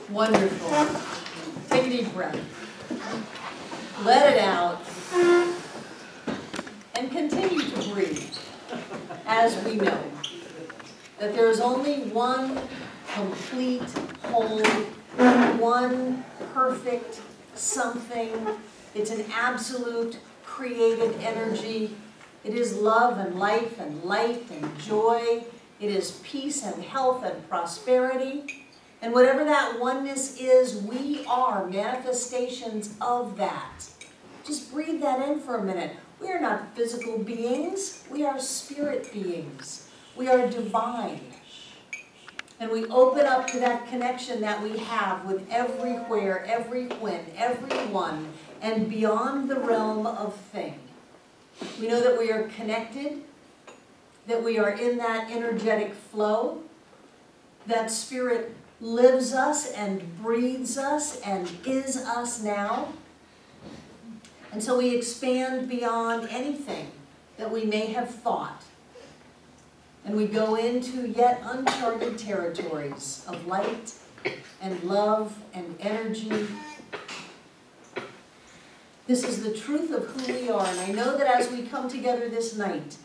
Wonderful. Take a deep breath. Let it out. And continue to breathe, as we know that there is only one complete, whole, one perfect something. It's an absolute created energy. It is love and life and light and joy. It is peace and health and prosperity. And whatever that oneness is, we are manifestations of that. Just breathe that in for a minute. We are not physical beings. We are spirit beings. We are divine. And we open up to that connection that we have with everywhere, every when, everyone, and beyond the realm of thing. We know that we are connected, that we are in that energetic flow, that spirit lives us and breathes us and is us now. And so we expand beyond anything that we may have thought. And we go into yet uncharted territories of light and love and energy. This is the truth of who we are. And I know that as we come together this night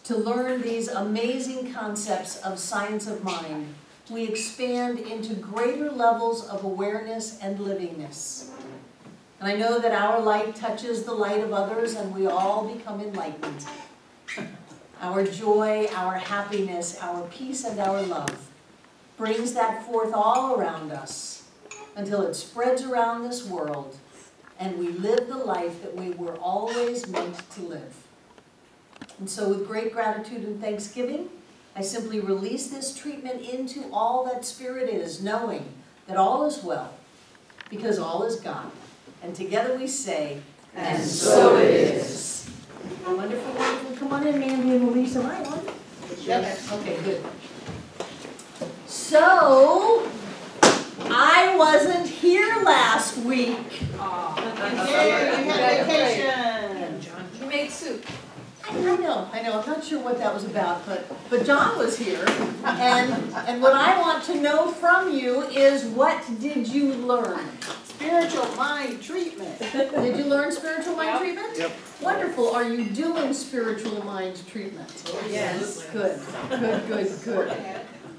to learn these amazing concepts of science of mind, we expand into greater levels of awareness and livingness. And I know that our light touches the light of others and we all become enlightened. Our joy, our happiness, our peace, and our love brings that forth all around us until it spreads around this world and we live the life that we were always meant to live. And so with great gratitude and thanksgiving, I simply release this treatment into all that spirit is, knowing that all is well, because all is God. And together we say, and so it is. Wonderful, wonderful. Come on in, Mandy and Melissa. Am I on? Yes. Okay, good. So, I wasn't here last week. Yeah, you had vacation. You made soup. I know. I'm not sure what that was about, but John was here, and what I want to know from you is, what did you learn? Spiritual mind treatment. Did you learn spiritual mind treatment? Yep. Wonderful. Are you doing spiritual mind treatment? Yes. Good.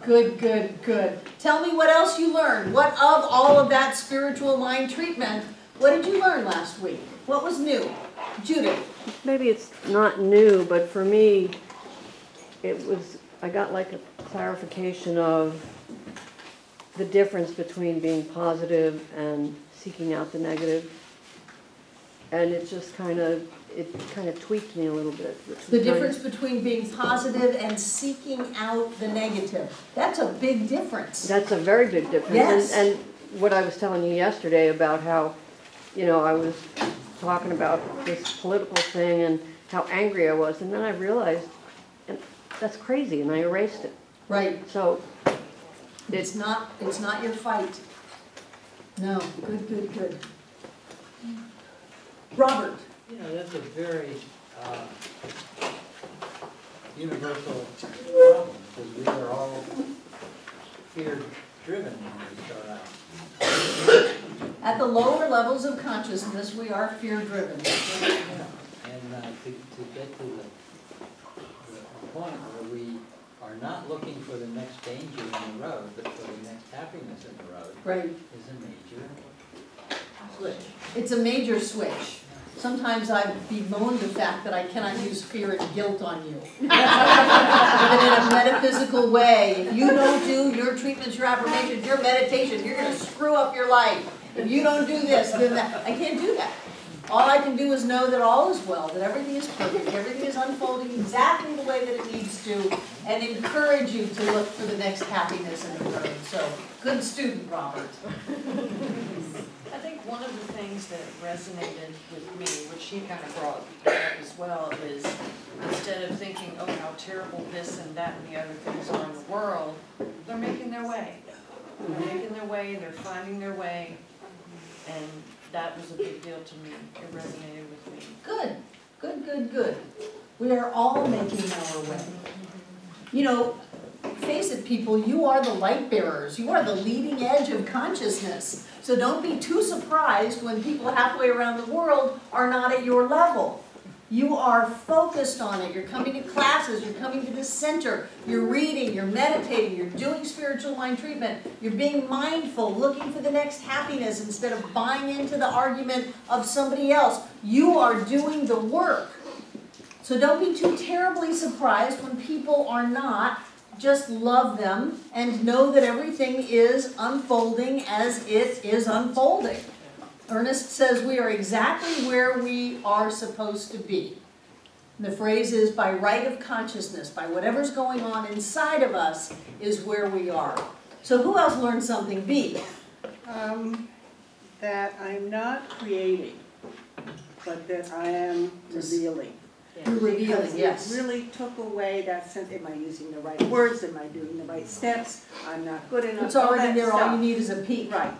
Good. Tell me what else you learned. What of all of that spiritual mind treatment, what did you learn last week? What was new? Judith. Maybe it's not new, but for me, I got like a clarification of the difference between being positive and seeking out the negative. And it just kind of tweaked me a little bit. The difference between being positive and seeking out the negative. That's a big difference. That's a very big difference. Yes. And what I was telling you yesterday about how, I was talking about this political thing and how angry I was, and then I realized that's crazy, and I erased it. Right. So it's not your fight. No. Good. Robert. That's a very universal problem, because we are all fear-driven when we start out. At the lower levels of consciousness, we are fear-driven. And to get to the point where we are not looking for the next danger in the road, but for the next happiness in the road, right, is a major switch. It's a major switch. Sometimes I bemoan the fact that I cannot use fear and guilt on you. But in a metaphysical way, if you don't do your treatments, your affirmations, your meditation, you're going to screw up your life. If you don't do this, then that. I can't do that. All I can do is know that all is well, that everything is perfect, everything is unfolding exactly the way that it needs to, and encourage you to look for the next happiness in the road. So, good student, Robert. I think one of the things that resonated with me, which he kind of brought up as well, is instead of thinking, oh, how terrible this and that and the other things are in the world, they're making their way. They're making their way, they're finding their way, and that was a big deal to me. It resonated with me. Good. We are all making our way. face it, people, you are the light bearers. You are the leading edge of consciousness. So don't be too surprised when people halfway around the world are not at your level. You are focused on it. You're coming to classes, you're coming to this center, you're reading, you're meditating, you're doing spiritual mind treatment, you're being mindful, looking for the next happiness instead of buying into the argument of somebody else. You are doing the work. So don't be too terribly surprised when people are not. Just love them and know that everything is unfolding as it is unfolding. Ernest says we are exactly where we are supposed to be. And the phrase is, by right of consciousness, by whatever's going on inside of us is where we are. So who else learned something? B. That I'm not creating, but that I am revealing. You're revealing, yes. It really took away that sense, am I using the right words, am I doing the right steps, I'm not good enough. It's already all that there, all stuff. you need is a peek. Right.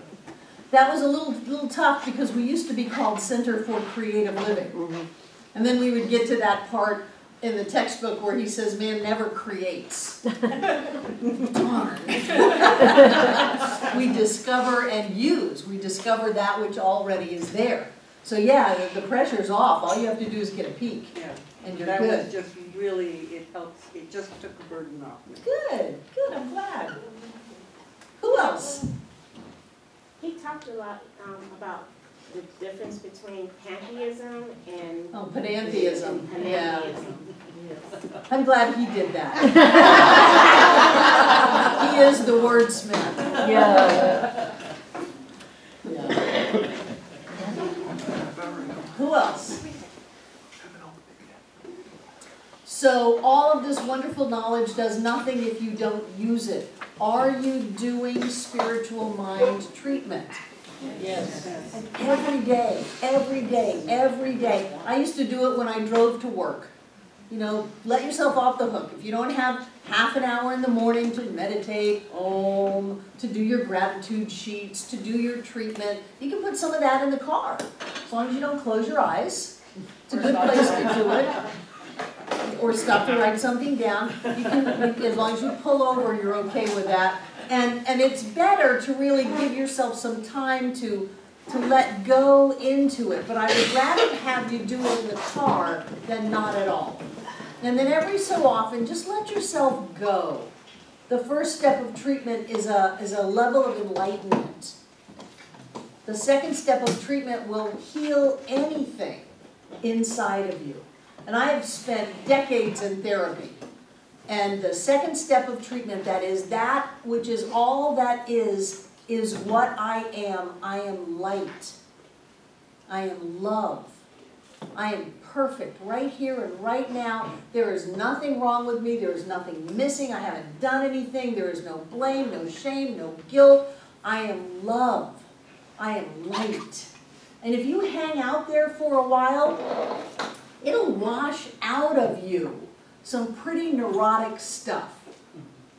That was a little tough because we used to be called Center for Creative Living. And then we would get to that part in the textbook where he says, man never creates. Darn. We discover and use. We discover that which already is there. So yeah, the pressure's off. All you have to do is get a peek. Yeah. And you're That good. was just really, it helps, it just took the burden off me. Good, good, I'm glad. Who else? He talked a lot about the difference between pantheism and Oh, panentheism, yeah. panentheism. I'm glad he did that. He is the wordsmith. Yeah. Yeah. Who else? So all of this wonderful knowledge does nothing if you don't use it. Are you doing spiritual mind treatment? Yes. And every day, every day, every day. I used to do it when I drove to work. You know, let yourself off the hook. If you don't have half an hour in the morning to meditate, to do your gratitude sheets, to do your treatment, you can put some of that in the car. As long as you don't close your eyes. It's a good place to do it. Or stop to write something down. You can, as long as you pull over, you're okay with that. And it's better to really give yourself some time to let go into it. But I would rather have you do it in the car than not at all. And then every so often, just let yourself go. The first step of treatment is a level of enlightenment. The second step of treatment will heal anything inside of you. And I have spent decades in therapy. And the second step of treatment, that is that which is all that is what I am. I am light. I am love. I am perfect right here and right now. There is nothing wrong with me. There is nothing missing. I haven't done anything. There is no blame, no shame, no guilt. I am love. I am light. And if you hang out there for a while, it'll wash out of you some pretty neurotic stuff.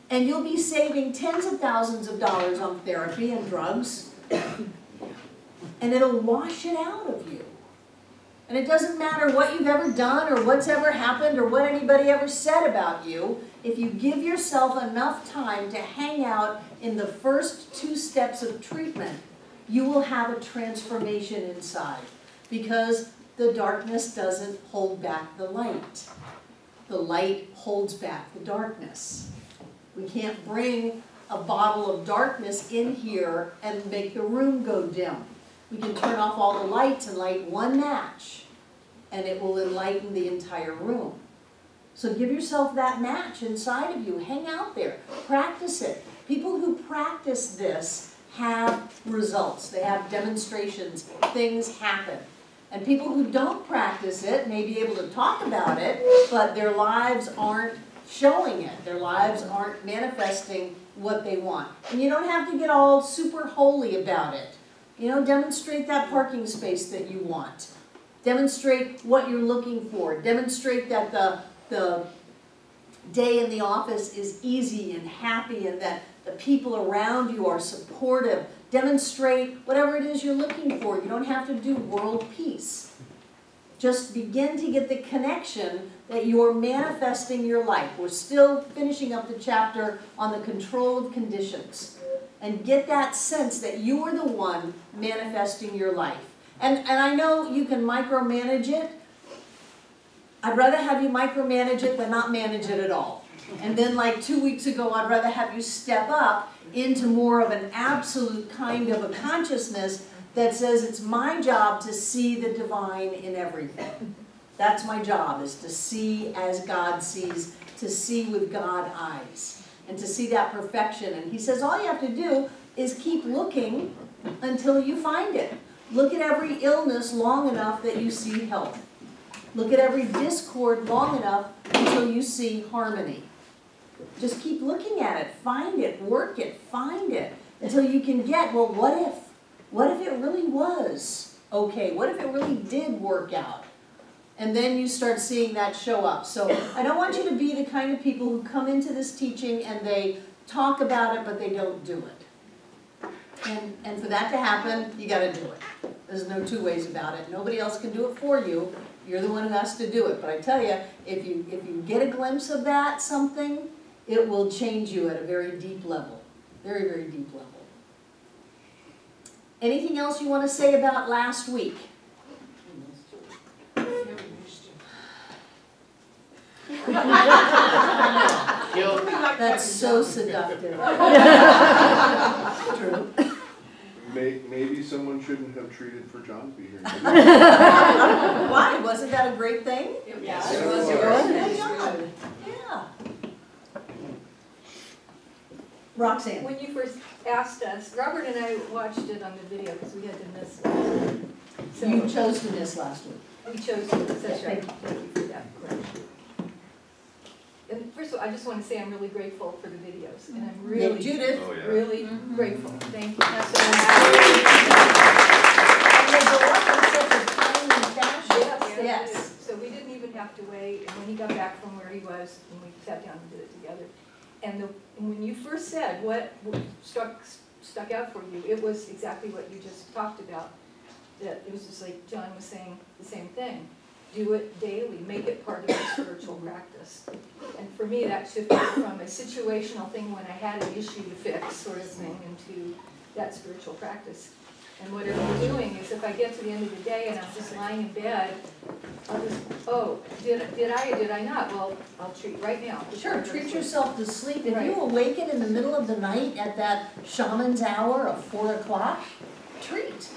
And you'll be saving tens of thousands of dollars on therapy and drugs. And it'll wash it out of you. And it doesn't matter what you've ever done or what's ever happened or what anybody ever said about you. If you give yourself enough time to hang out in the first 2 steps of treatment, you will have a transformation inside. Because the darkness doesn't hold back the light. The light holds back the darkness. We can't bring a bottle of darkness in here and make the room go dim. We can turn off all the lights and light one match, and it will enlighten the entire room. So give yourself that match inside of you. Hang out there. Practice it. People who practice this have results. They have demonstrations. Things happen. And people who don't practice it may be able to talk about it, but their lives aren't showing it. Their lives aren't manifesting what they want. And you don't have to get all super holy about it. You know, demonstrate that parking space that you want. Demonstrate what you're looking for. Demonstrate that the day in the office is easy and happy and that the people around you are supportive. Demonstrate whatever it is you're looking for. You don't have to do world peace. Just begin to get the connection that you're manifesting your life. We're still finishing up the chapter on the controlled conditions. And get that sense that you are the one manifesting your life. And I know you can micromanage it. I'd rather have you micromanage it than not manage it at all. And then like 2 weeks ago, I'd rather have you step up into more of an absolute kind of a consciousness that says it's my job to see the divine in everything. That's my job, is to see as God sees, to see with God eyes. And to see that perfection. And he says all you have to do is keep looking until you find it. Look at every illness long enough that you see health. Look at every discord long enough until you see harmony. Just keep looking at it, find it, work it, find it, until you can get, well, what if? What if it really was okay? What if it really did work out? And then you start seeing that show up. So I don't want you to be the kind of people who come into this teaching and they talk about it, but they don't do it. And for that to happen, you got to do it. There's no two ways about it. Nobody else can do it for you. You're the one who has to do it. But I tell you, if you get a glimpse of that something, it will change you at a very deep level. Very, very deep level. Anything else you want to say about last week? That's so seductive. True. Maybe someone shouldn't have treated for John to be here. Why? Wasn't that a great thing? Yes, it it was. Yeah. Roxanne. When you first asked us, Robert and I watched it on the video because we had to miss it. So You chose to miss last week. we chose to miss, that's right. Thank you for that correction. And first of all, I just want to say I'm really grateful for the videos, and I'm really, Judith. Oh, yeah. really grateful. Thank you so much. And they go up in such a timely fashion. Yes. So we didn't even have to wait, and when he got back from where he was, and we sat down and did it together. And when you first said what stuck out for you, it was exactly what you just talked about. That it was just like John was saying the same thing. Do it daily, make it part of your spiritual practice. And for me, that shifted from a situational thing when I had an issue to fix sort of thing into that spiritual practice. And what I'm doing is if I get to the end of the day and I'm just lying in bed, I'll just, oh, did I or did I not? Well, I'll treat right now. Sure, treat yourself to sleep. If you awaken in the middle of the night at that shaman's hour of 4 o'clock, treat.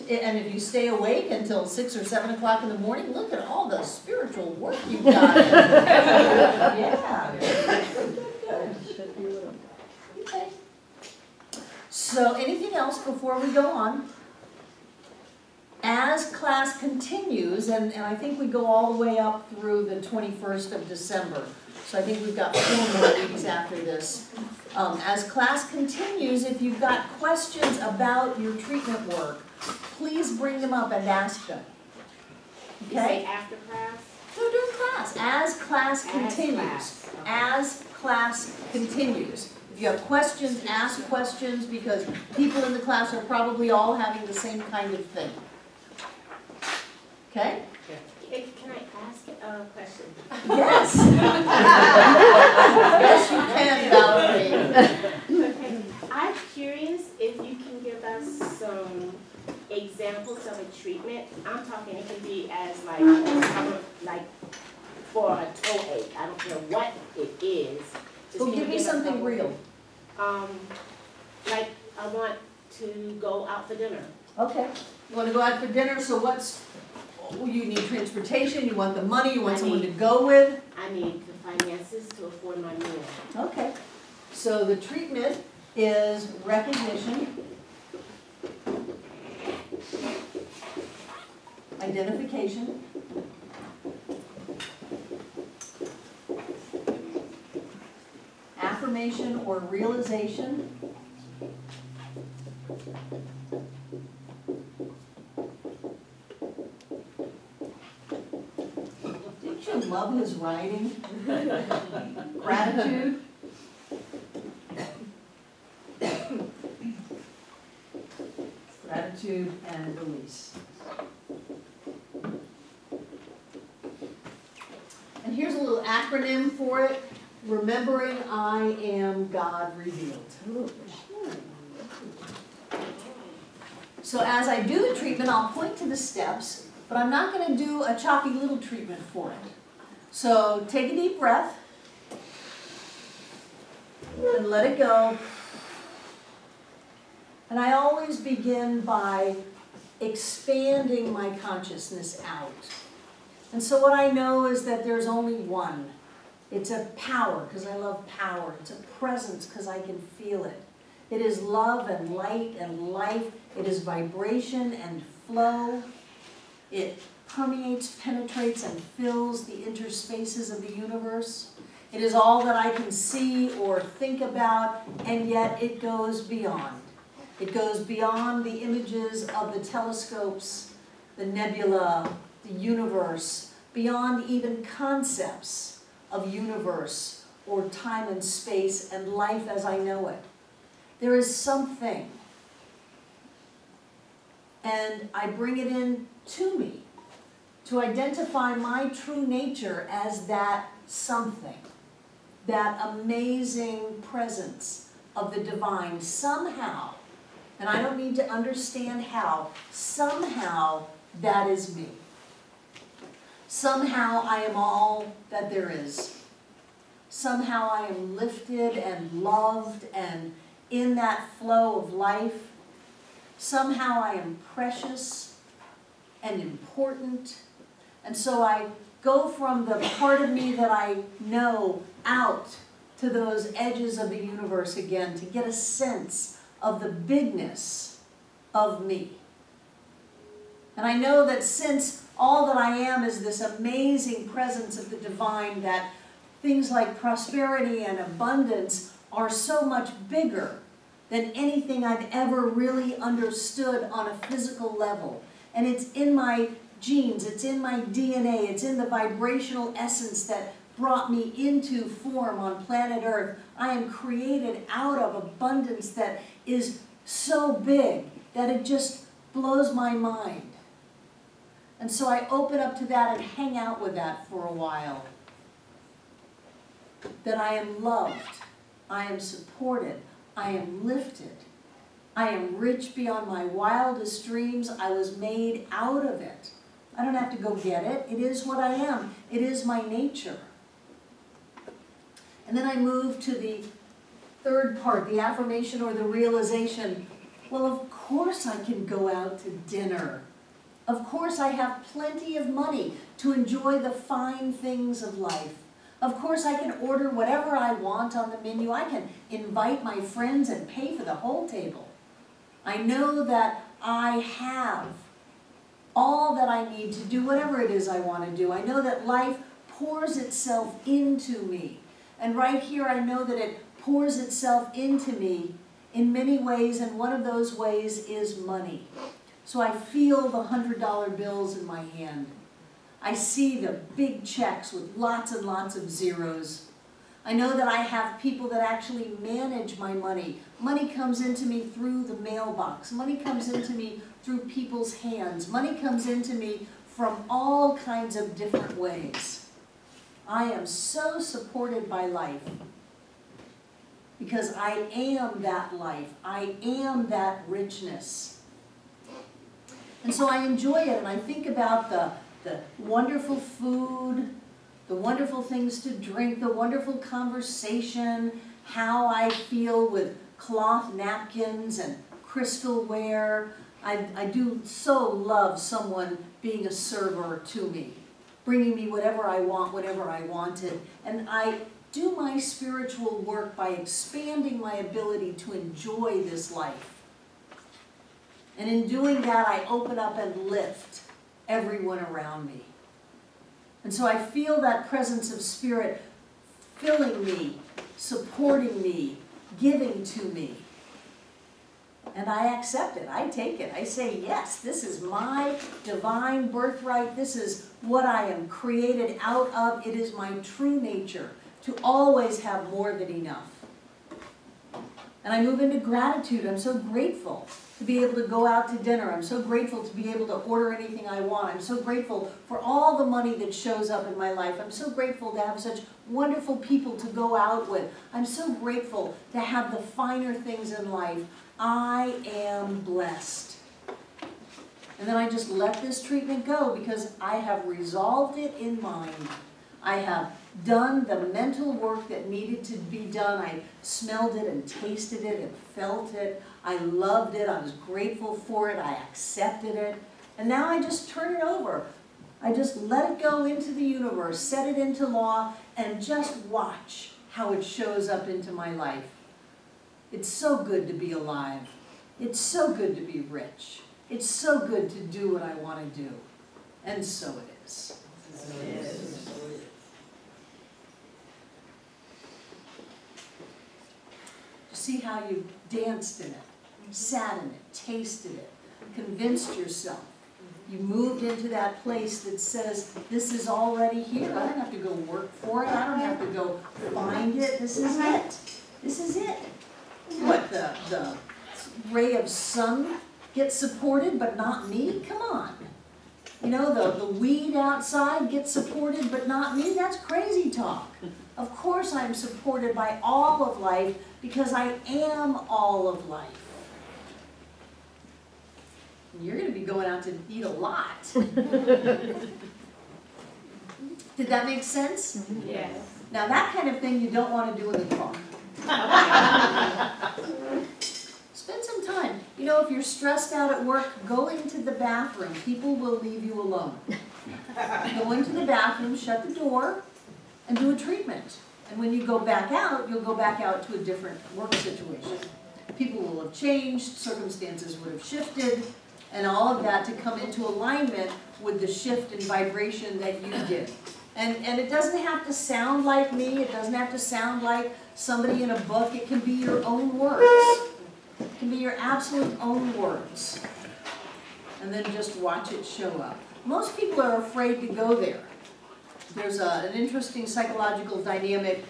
And if you stay awake until 6 or 7 o'clock in the morning, look at all the spiritual work you've done. Yeah. Okay. So anything else before we go on? As class continues, and I think we go all the way up through the 21st of December. So I think we've got 4 more weeks after this. As class continues, if you've got questions about your treatment work, please bring them up and ask them. You say Okay? after class? No, during class. As class continues. As class continues. If you have questions, ask questions, because people in the class are probably all having the same kind of thing. Okay? Can I ask a question? Yes. Yes, you can, Valerie. Okay. I'm curious if you can give us some examples of a treatment. I'm talking, it can be as like for a toe ache. I don't care what it is. Just Well, can give you me us something couple- real. Like I want to go out for dinner. Okay. You want to go out for dinner, so you need transportation, you want the money, you want someone to go with? I need the finances to afford my meal. Okay. So the treatment is recognition, identification, affirmation or realization, didn't you love his writing? Gratitude, gratitude and release. acronym for it, Remembering I Am God Revealed. So as I do the treatment, I'll point to the steps, but I'm not going to do a choppy little treatment for it. So take a deep breath and let it go. And I always begin by expanding my consciousness out. And so what I know is that there's only one. It's a power, because I love power. It's a presence, because I can feel it. It is love and light and life. It is vibration and flow. It permeates, penetrates, and fills the interspaces of the universe. It is all that I can see or think about, and yet it goes beyond. It goes beyond the images of the telescopes, the nebula, the universe, beyond even concepts of universe or time and space and life as I know it. There is something, and I bring it in to me to identify my true nature as that something, that amazing presence of the divine somehow. And I don't need to understand how. Somehow, that is me. Somehow, I am all that there is. Somehow, I am lifted and loved and in that flow of life. Somehow, I am precious and important. And so I go from the part of me that I know out to those edges of the universe again to get a sense of the bigness of me. And I know that since all that I am is this amazing presence of the divine, that things like prosperity and abundance are so much bigger than anything I've ever really understood on a physical level. And it's in my genes, it's in my DNA, it's in the vibrational essence that brought me into form on planet Earth. I am created out of abundance that is so big that it just blows my mind. And so I open up to that and hang out with that for a while. That I am loved, I am supported, I am lifted, I am rich beyond my wildest dreams. I was made out of it. I don't have to go get it. It is what I am. It is my nature. And then I move to the third part, the affirmation or the realization. Well, of course I can go out to dinner. Of course I have plenty of money to enjoy the fine things of life. Of course I can order whatever I want on the menu. I can invite my friends and pay for the whole table. I know that I have all that I need to do whatever it is I want to do. I know that life pours itself into me. And right here I know that it pours itself into me in many ways, and one of those ways is money. So I feel the $100 bills in my hand. I see the big checks with lots and lots of zeros. I know that I have people that actually manage my money. Money comes into me through the mailbox. Money comes into me through people's hands. Money comes into me from all kinds of different ways. I am so supported by life because I am that life. I am that richness. And so I enjoy it, and I think about the wonderful food, the wonderful things to drink, the wonderful conversation, how I feel with cloth napkins and crystalware. I do so love someone being a server to me, bringing me whatever I want, whenever I want it. And I do my spiritual work by expanding my ability to enjoy this life. And in doing that, I open up and lift everyone around me. And so I feel that presence of spirit filling me, supporting me, giving to me. And I accept it. I take it. I say, yes, this is my divine birthright. This is what I am created out of. It is my true nature to always have more than enough. And I move into gratitude. I'm so grateful to be able to go out to dinner. I'm so grateful to be able to order anything I want. I'm so grateful for all the money that shows up in my life. I'm so grateful to have such wonderful people to go out with. I'm so grateful to have the finer things in life. I am blessed. And then I just let this treatment go because I have resolved it in mind. I have done the mental work that needed to be done. I smelled it and tasted it and felt it. I loved it. I was grateful for it. I accepted it. And now I just turn it over. I just let it go into the universe, set it into law, and just watch how it shows up into my life. It's so good to be alive. It's so good to be rich. It's so good to do what I want to do. And so it is. Yes. See how you danced in it, sat in it, tasted it, convinced yourself. You moved into that place that says, this is already here. I don't have to go work for it. I don't have to go find it. This is it. This is it. What, the ray of sun gets supported, but not me? Come on. You know, the weed outside gets supported, but not me? That's crazy talk. Of course I'm supported by all of life because I am all of life. You're going to be going out to eat a lot. Did that make sense? Yes. Now that kind of thing you don't want to do in the car. Spend some time. You know, if you're stressed out at work, go into the bathroom. People will leave you alone. Go into the bathroom, shut the door, and do a treatment. And when you go back out, you'll go back out to a different work situation. People will have changed, circumstances would have shifted, and all of that to come into alignment with the shift in vibration that you did. And it doesn't have to sound like me, it doesn't have to sound like somebody in a book, it can be your own words. It can be your absolute own words. And then just watch it show up. Most people are afraid to go there. There's an interesting psychological dynamic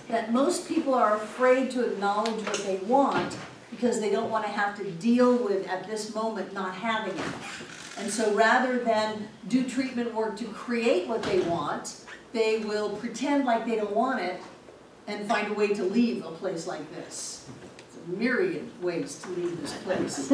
that most people are afraid to acknowledge what they want because they don't want to have to deal with, at this moment, not having it. And so rather than do treatment work to create what they want, they will pretend like they don't want it and find a way to leave a place like this. There's a myriad ways to leave this place.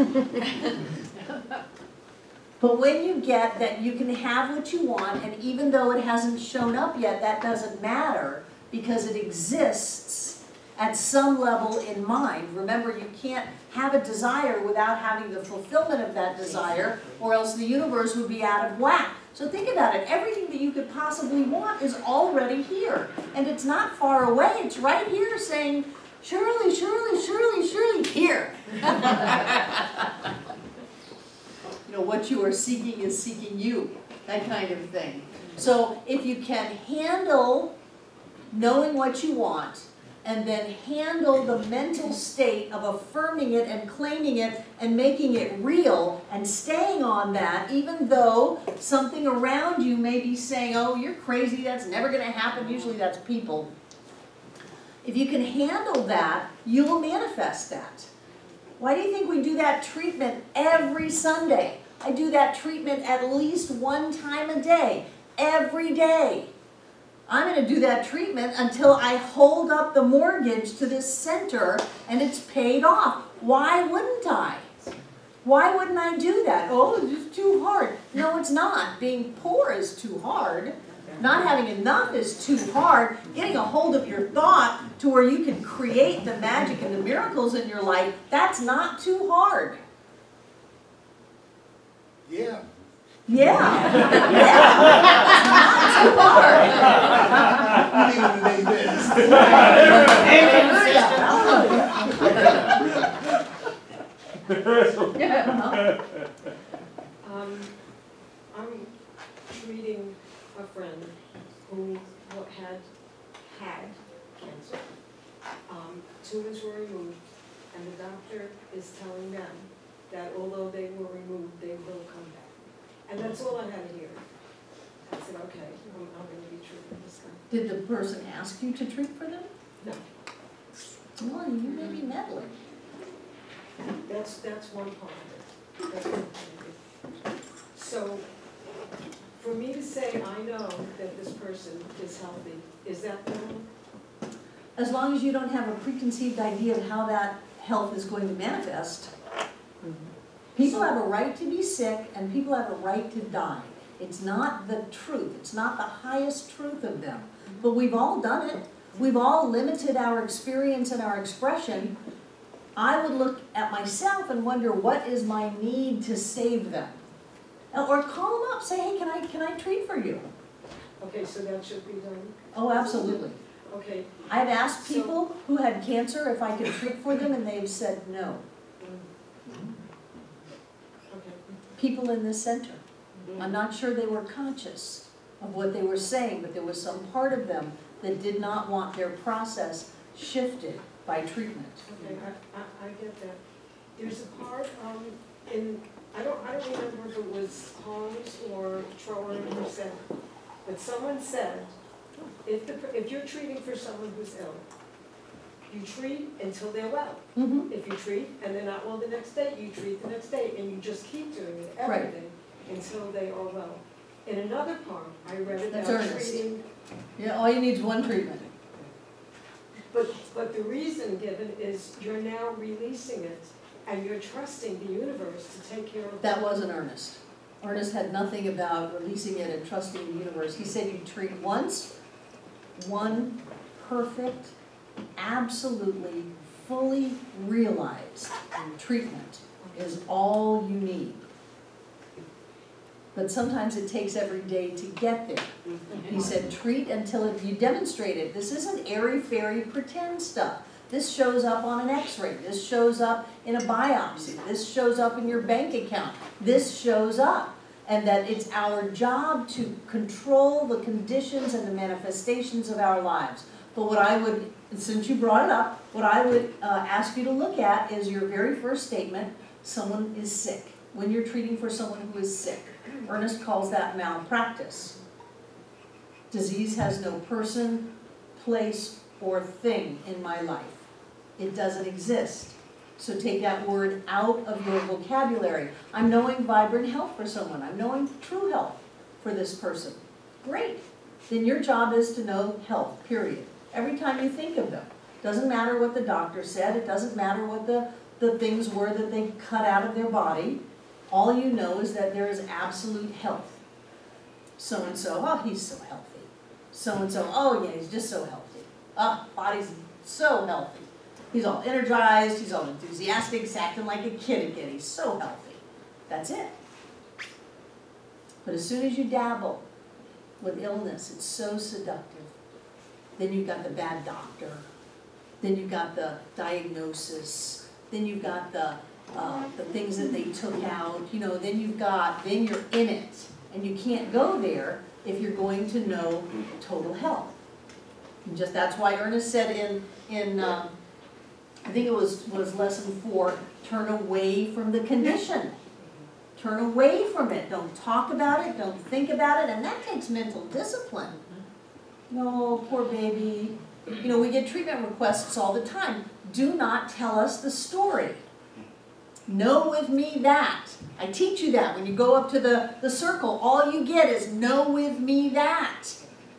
But when you get that you can have what you want, and even though it hasn't shown up yet, that doesn't matter because it exists at some level in mind. Remember, you can't have a desire without having the fulfillment of that desire, or else the universe would be out of whack. So think about it. Everything that you could possibly want is already here. And it's not far away. It's right here saying, Shirley, Shirley, Shirley, Shirley, here. You know, what you are seeking is seeking you, that kind of thing. So if you can handle knowing what you want, and then handle the mental state of affirming it and claiming it and making it real and staying on that, even though something around you may be saying, oh, you're crazy, that's never going to happen. Usually that's people. If you can handle that, you will manifest that. Why do you think we do that treatment every Sunday? I do that treatment at least one time a day, every day. I'm going to do that treatment until I hold up the mortgage to this center and it's paid off. Why wouldn't I? Why wouldn't I do that? Oh, it's just too hard. No, it's not. Being poor is too hard. Not having enough is too hard. Getting a hold of your thought to where you can create the magic and the miracles in your life, that's not too hard. Yeah. Yeah. Yeah. It's not I'm treating a friend who had cancer. Tumors were removed, and the doctor is telling them that although they were removed, they will come back. And that's all I had to hear. I said, okay, I'm going to be treating this guy. Did the person ask you to treat for them? No. Well, you may be meddling. That's one part of it. That's one part of it. So, for me to say, I know that this person is healthy, is that normal? As long as you don't have a preconceived idea of how that health is going to manifest. People have a right to be sick and people have a right to die. It's not the truth, it's not the highest truth of them. But we've all done it. We've all limited our experience and our expression. I would look at myself and wonder, what is my need to save them? Or call them up, say, hey, can I treat for you? Okay, so that should be done? Oh, absolutely. Okay. I've asked people who had cancer if I could treat for them, and they've said no. Okay. People in this center. I'm not sure they were conscious of what they were saying, but there was some part of them that did not want their process shifted by treatment. Okay, I get that. There's a part I don't remember if it was Holmes or Trower who said, but someone said, if you're treating for someone who's ill, you treat until they're well. Mm-hmm. If you treat and they're not well the next day, you treat the next day, and you just keep doing it, everything, until they are well. In another part, I read about That's Ernest. treating. Yeah, all you need is one treatment. But the reason given is you're now releasing it, and you're trusting the universe to take care of it. That wasn't Ernest. Ernest had nothing about releasing it and trusting the universe. He said you treat once, one perfect, absolutely, fully realized treatment is all you need. But sometimes it takes every day to get there. He said treat until you demonstrate it. This isn't airy-fairy pretend stuff. This shows up on an x-ray. This shows up in a biopsy. This shows up in your bank account. This shows up. And that it's our job to control the conditions and the manifestations of our lives. But what I would, since you brought it up, what I would ask you to look at is your very first statement, someone is sick. When you're treating for someone who is sick. Ernest calls that malpractice. Disease has no person, place, or thing in my life. It doesn't exist. So take that word out of your vocabulary. I'm knowing vibrant health for someone. I'm knowing true health for this person. Great. Then your job is to know health, period. Every time you think of them. Doesn't matter what the doctor said. It doesn't matter what the things were that they cut out of their body. All you know is that there is absolute health. So-and-so, oh, he's so healthy. So-and-so, oh yeah, he's just so healthy. Oh, body's so healthy. He's all energized, he's all enthusiastic, he's acting like a kid again. He's so healthy. That's it. But as soon as you dabble with illness, it's so seductive. Then you've got the bad doctor. Then you've got the diagnosis. Then you've got the things that they took out. You know, then you're in it. And you can't go there if you're going to know total health. And just that's why Ernest said in I think it was lesson 4, turn away from the condition. Turn away from it. Don't talk about it. Don't think about it. And that takes mental discipline. No, poor baby. You know, we get treatment requests all the time. Do not tell us the story. Know with me that. I teach you that. When you go up to the circle, all you get is know with me that.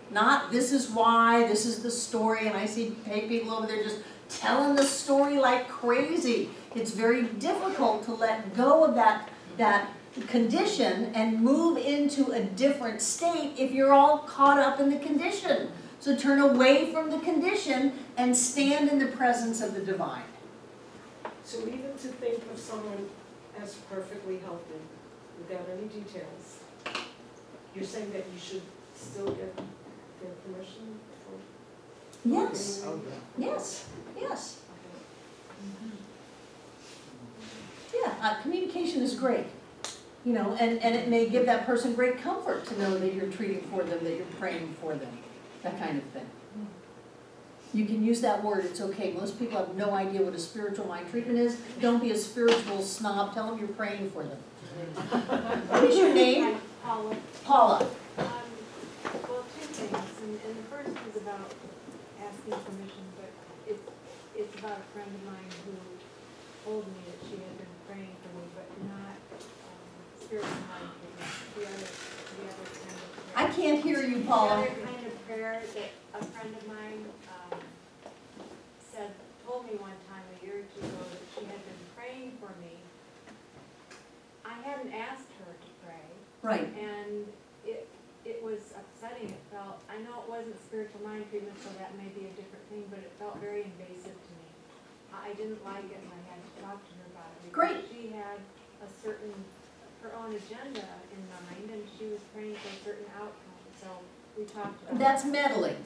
Not this is why, this is the story, and I see people over there just telling the story like crazy. It's very difficult to let go of that condition and move into a different state if you're all caught up in the condition. So turn away from the condition and stand in the presence of the divine. So even to think of someone as perfectly healthy, without any details, you're saying that you should still get their permission for? Yes. Yes. Yes. Yeah, communication is great. You know, and it may give that person great comfort to know that you're treating for them, that you're praying for them, that kind of thing. You can use that word, it's okay. Most people have no idea what a spiritual mind treatment is. Don't be a spiritual snob, tell them you're praying for them. What is your name? Paula. Paula. Well, 2 things, and the first is about asking permission, but it's about a friend of mine who told me that she had been praying for me, but not spiritual mind treatment. The other kind of prayer. I can't hear you, Paula. The other kind of prayer that a friend of mine told me one time a year or two ago that she had been praying for me. I hadn't asked her to pray. Right. And it was upsetting. It felt, I know it wasn't spiritual mind treatment, so that may be a different thing, but it felt very invasive to me. I didn't like it, and I had to talk to her about it. Great. She had her own agenda in mind, and she was praying for a certain outcome, so we talked about it. That's meddling.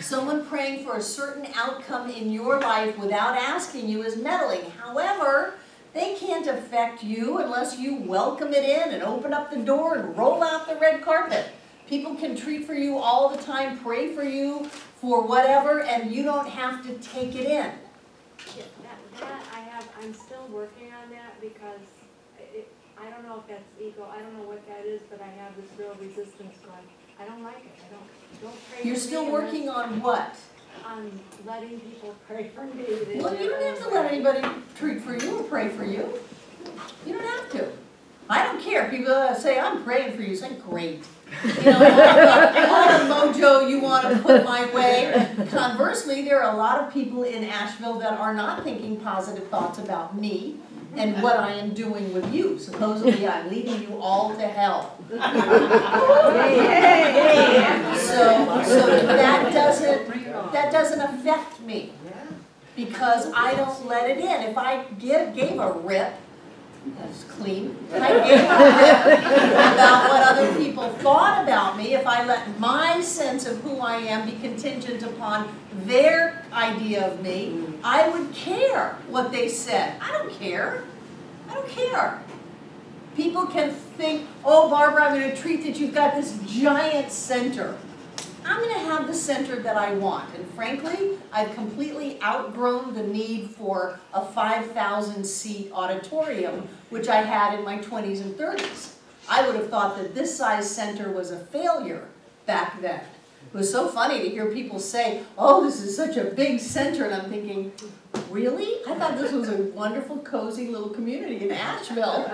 Someone praying for a certain outcome in your life without asking you is meddling. However, they can't affect you unless you welcome it in and open up the door and roll out the red carpet. People can treat for you all the time, pray for you for whatever, and you don't have to take it in. Yeah, I'm still working on that because I don't know if that's ego, I don't know what that is, but I have this real resistance going. I don't like it. Don't pray for me. You're still working on what? On letting people pray for me. Well, you don't have to let anybody treat for you or pray for you. You don't have to. I don't care. People say, I'm praying for you. Say, great. You know, all the mojo you want to put my way. Conversely, there are a lot of people in Asheville that are not thinking positive thoughts about me and what I am doing with you. Supposedly, I'm leading you all to hell. So that doesn't affect me because I don't let it in. If I gave a rip, that's clean. If I gave a rip about what other people thought about me, if I let my sense of who I am be contingent upon their idea of me, I would care what they said. I don't care. I don't care. People can think, oh, Barbara, I'm going to treat that you've got this giant center. I'm going to have the center that I want. And frankly, I've completely outgrown the need for a 5,000-seat auditorium, which I had in my 20s and 30s. I would have thought that this size center was a failure back then. It was so funny to hear people say, oh, this is such a big center, and I'm thinking, really? I thought this was a wonderful, cozy little community in Asheville.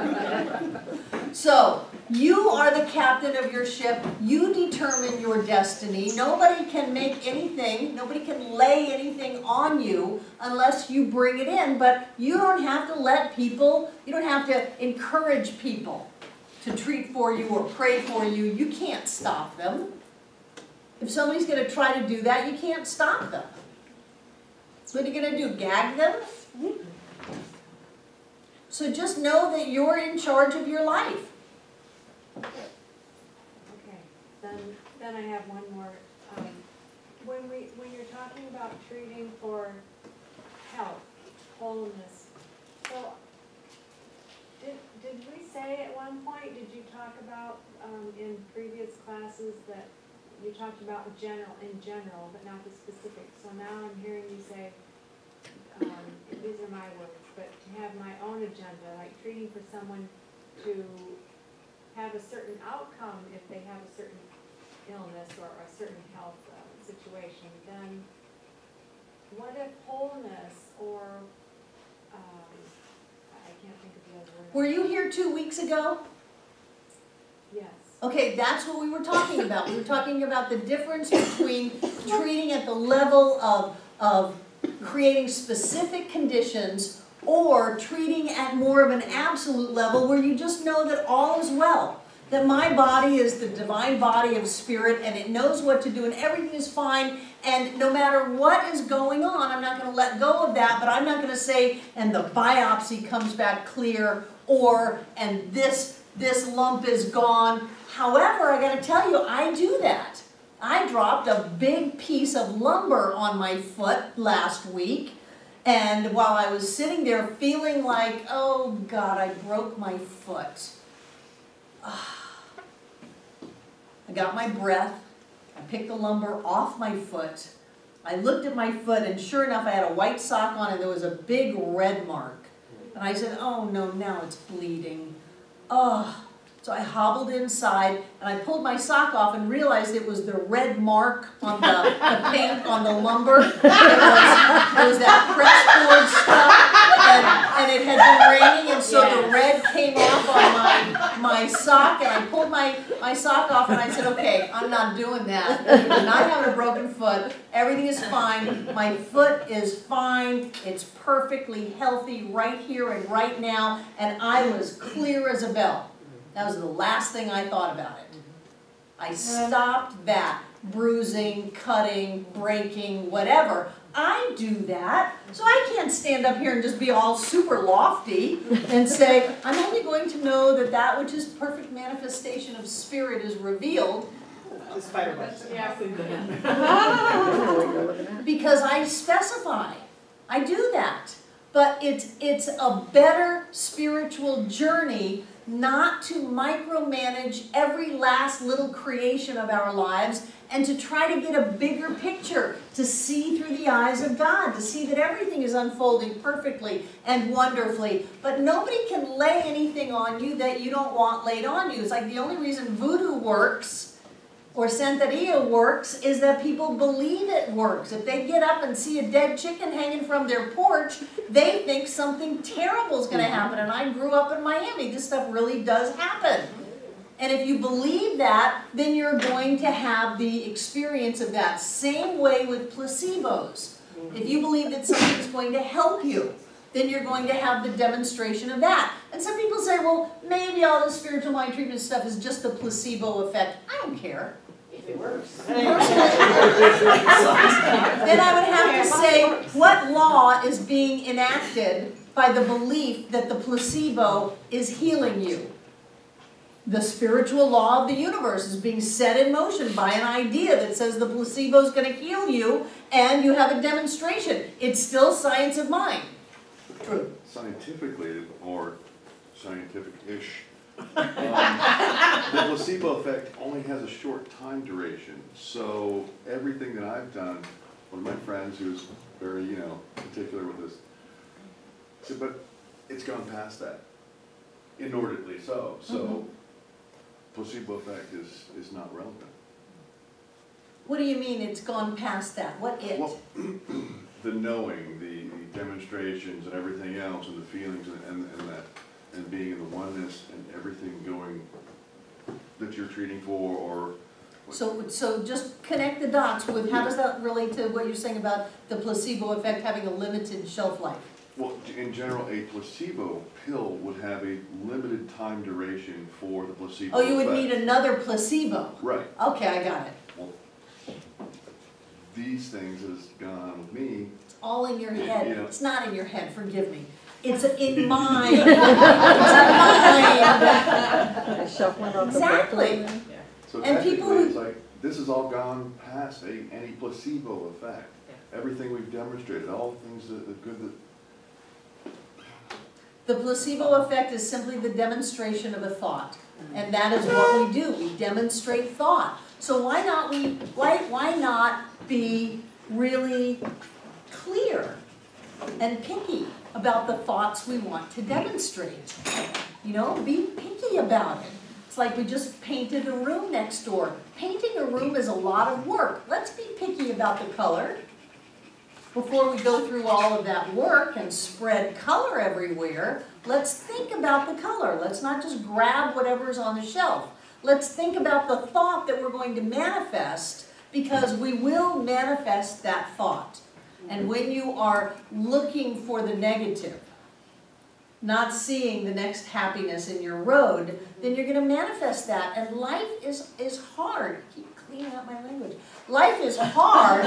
So, you are the captain of your ship. You determine your destiny. Nobody can make anything, nobody can lay anything on you unless you bring it in, but you don't have to let people, you don't have to encourage people to treat for you or pray for you. You can't stop them. If somebody's going to try to do that, you can't stop them. What are you going to do, gag them? So just know that you're in charge of your life. Okay, then I have one more. When you're talking about treating for health, wholeness, so did we say at one point, did you talk about in previous classes that you talked about in general, but not the specifics. So now I'm hearing you say, these are my words, but to have my own agenda, like treating for someone to have a certain outcome if they have a certain illness or a certain health situation, then what if wholeness or, I can't think of the other word. Were you here 2 weeks ago? Yes. Okay, that's what we were talking about. We were talking about the difference between treating at the level of creating specific conditions or treating at more of an absolute level where you just know that all is well. That my body is the divine body of spirit and it knows what to do and everything is fine, and no matter what is going on, I'm not going to let go of that, but I'm not going to say, and the biopsy comes back clear, or, and this lump is gone. However, I got to tell you, I do that. I dropped a big piece of lumber on my foot last week, and while I was sitting there feeling like, oh God, I broke my foot. I got my breath, I picked the lumber off my foot, I looked at my foot, and sure enough I had a white sock on and there was a big red mark. And I said, oh no, now it's bleeding. Oh. So I hobbled inside and I pulled my sock off and realized it was the red mark on the paint on the lumber. It was that pressboard stuff, and it sock and I pulled my sock off and I said, okay, I'm not doing that. I'm not having a broken foot. Everything is fine. My foot is fine. It's perfectly healthy right here and right now. And I was clear as a bell. That was the last thing I thought about it. I stopped that bruising, cutting, breaking, whatever. I do that, so I can't stand up here and just be all super lofty and say, I'm only going to know that that which is perfect manifestation of spirit is revealed. The spider webs. Because I specify. I do that. But it's a better spiritual journey not to micromanage every last little creation of our lives and to try to get a bigger picture, to see through the eyes of God, to see that everything is unfolding perfectly and wonderfully. But nobody can lay anything on you that you don't want laid on you. It's like the only reason voodoo works or Santeria works is that people believe it works. If they get up and see a dead chicken hanging from their porch, they think something terrible is going to happen. And I grew up in Miami. This stuff really does happen. And if you believe that, then you're going to have the experience of that. Same way with placebos. If you believe that something is going to help you, then you're going to have the demonstration of that. And some people say, well, maybe all this spiritual mind treatment stuff is just the placebo effect. I don't care. If it works. Then I would have to say, what law is being enacted by the belief that the placebo is healing you? The spiritual law of the universe is being set in motion by an idea that says the placebo is going to heal you, and you have a demonstration. It's still science of mind. True. Scientifically, or scientific-ish, the placebo effect only has a short time duration. So everything that I've done, one of my friends who's very, particular with this, said, but it's gone past that, inordinately so. So placebo effect is not relevant. What do you mean it's gone past that? What it? Well, the knowing, the demonstrations and everything else, and the feelings and that, and being in the oneness and everything going that you're treating for, or So just connect the dots with, how does that relate to what you're saying about the placebo effect having a limited shelf life? well, in general, a placebo pill would have a limited time duration for the placebo Oh, you would effect. need another placebo. Right. Okay, I got it. Well, these things has gone on with me. It's all in your head. You know. It's not in your head, forgive me. It's in mind. It's in mind. Shuffling off the Exactly. So And people technically, who- it's like, this has all gone past any placebo effect. Everything we've demonstrated, all the things the good that. The placebo effect is simply the demonstration of a thought. And that is what we do. We demonstrate thought. So why not be really clear and picky about the thoughts we want to demonstrate? Be picky about it. It's like we just painted a room next door. Painting a room is a lot of work. Let's be picky about the color. Before we go through all of that work and spread color everywhere, let's think about the color. Let's not just grab whatever's on the shelf. Let's think about the thought that we're going to manifest, because we will manifest that thought. And when you are looking for the negative, not seeing the next happiness in your road, then you're going to manifest that. And life is hard. I keep cleaning up my language. Life is hard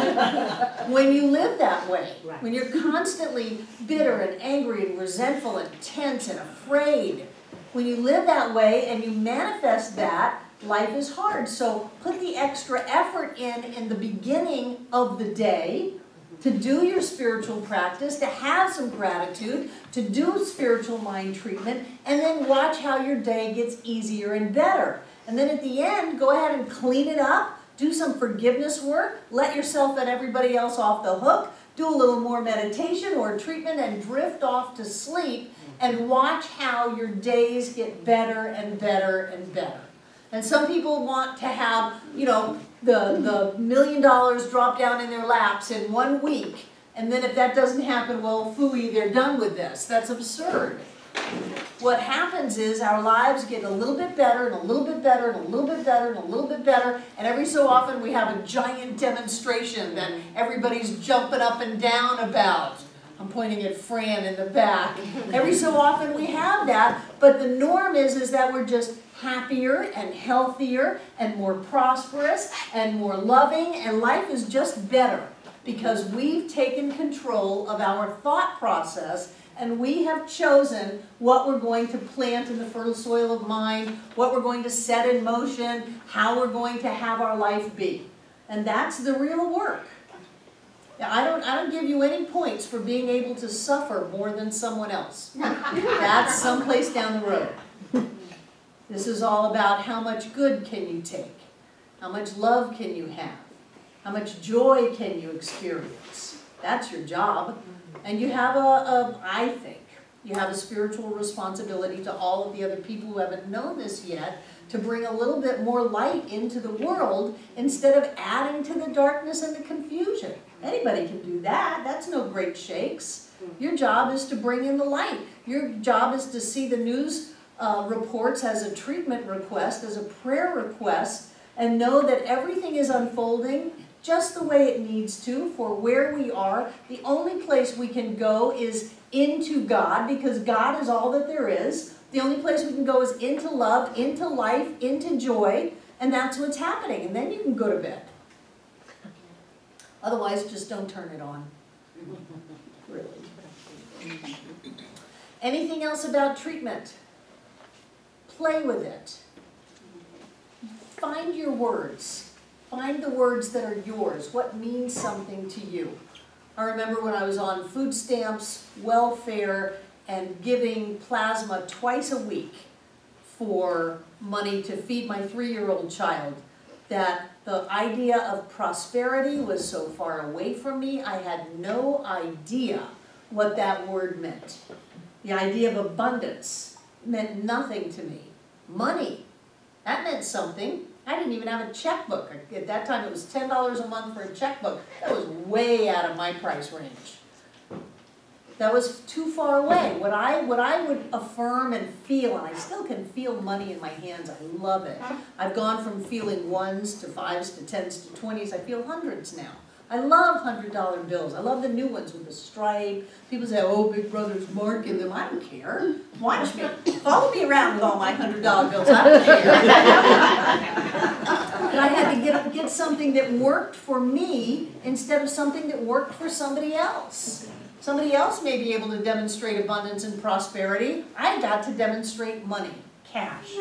when you live that way. Right. When you're constantly bitter and angry and resentful and tense and afraid. When you live that way and you manifest that, life is hard. So put the extra effort in the beginning of the day to do your spiritual practice, to have some gratitude, to do spiritual mind treatment, and then watch how your day gets easier and better. And then at the end, go ahead and clean it up, do some forgiveness work, let yourself and everybody else off the hook, do a little more meditation or treatment, and drift off to sleep, and watch how your days get better and better and better. And some people want to have, the $1 million drop down in their laps in 1 week. And then if that doesn't happen, well, phooey, they're done with this. That's absurd. what happens is our lives get a little bit better and a little bit better and a little bit better and a little bit better, and every so often we have a giant demonstration that everybody's jumping up and down about. I'm pointing at Fran in the back. Every so often we have that, but the norm is that we're just happier and healthier and more prosperous and more loving, and life is just better because we've taken control of our thought process and we have chosen what we're going to plant in the fertile soil of mind, what we're going to set in motion, how we're going to have our life be. And that's the real work. Now, I don't give you any points for being able to suffer more than someone else. That's someplace down the road. This is all about how much good can you take, how much love can you have, how much joy can you experience. That's your job. And you have I think, you have a spiritual responsibility to all of the other people who haven't known this yet to bring a little bit more light into the world instead of adding to the darkness and the confusion. Anybody can do that. That's no great shakes. Your job is to bring in the light. Your job is to see the news reports as a treatment request, as a prayer request, and know that everything is unfolding just the way it needs to for where we are. The only place we can go is into God, because God is all that there is. The only place we can go is into love, into life, into joy, and that's what's happening. And then you can go to bed. Otherwise, just don't turn it on. Really. Anything else about treatment? Play with it. Find your words. Find the words that are yours. What means something to you? I remember when I was on food stamps, welfare, and giving plasma twice a week for money to feed my 3-year-old child, that the idea of prosperity was so far away from me, I had no idea what that word meant. The idea of abundance meant nothing to me. Money, that meant something. I didn't even have a checkbook. At that time it was $10 a month for a checkbook. That was way out of my price range. That was too far away. What I would affirm and feel, and I still can feel money in my hands, I love it. I've gone from feeling 1s to 5s to 10s to 20s. I feel hundreds now. I love $100 bills. I love the new ones with the stripe. People say, oh, Big Brother's marking them. I don't care. Watch me. Follow me around with all my $100 bills. I don't care. But I had to get something that worked for me instead of something that worked for somebody else. Somebody else may be able to demonstrate abundance and prosperity. I got to demonstrate money, cash.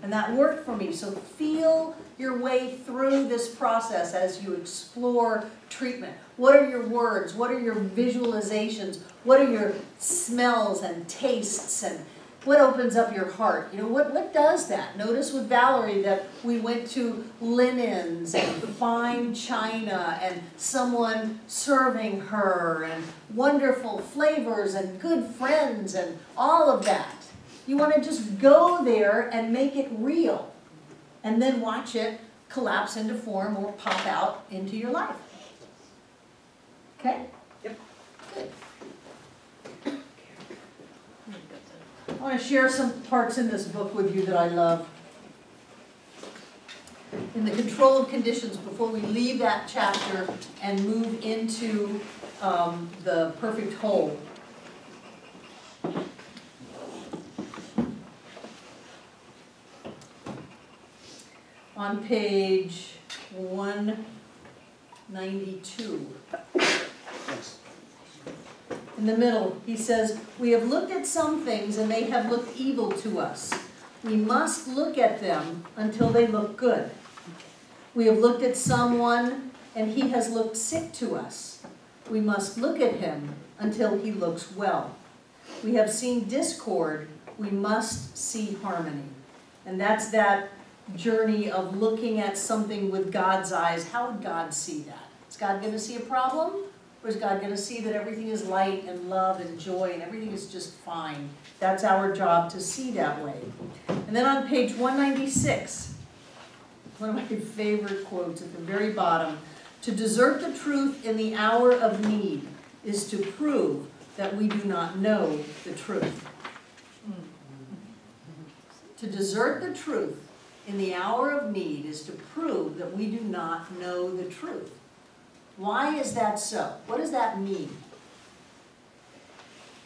And that worked for me. So feel your way through this process as you explore treatment. What are your words? What are your visualizations? What are your smells and tastes? And what opens up your heart? You know, what does that? Notice with Valerie that we went to linens and fine china and someone serving her and wonderful flavors and good friends and all of that. You want to just go there and make it real and then watch it collapse into form or pop out into your life. Okay? Yep. Good. I want to share some parts in this book with you that I love. In the control of conditions, before we leave that chapter and move into the perfect whole. On page 192. In the middle, he says, we have looked at some things and they have looked evil to us. We must look at them until they look good. We have looked at someone and he has looked sick to us. We must look at him until he looks well. We have seen discord. We must see harmony. And that's that journey of looking at something with God's eyes. How would God see that? Is God going to see a problem? Or is God going to see that everything is light and love and joy and everything is just fine? That's our job to see that way. And then on page 196, one of my favorite quotes at the very bottom, to desert the truth in the hour of need is to prove that we do not know the truth. To desert the truth in the hour of need is to prove that we do not know the truth. Why is that so? What does that mean?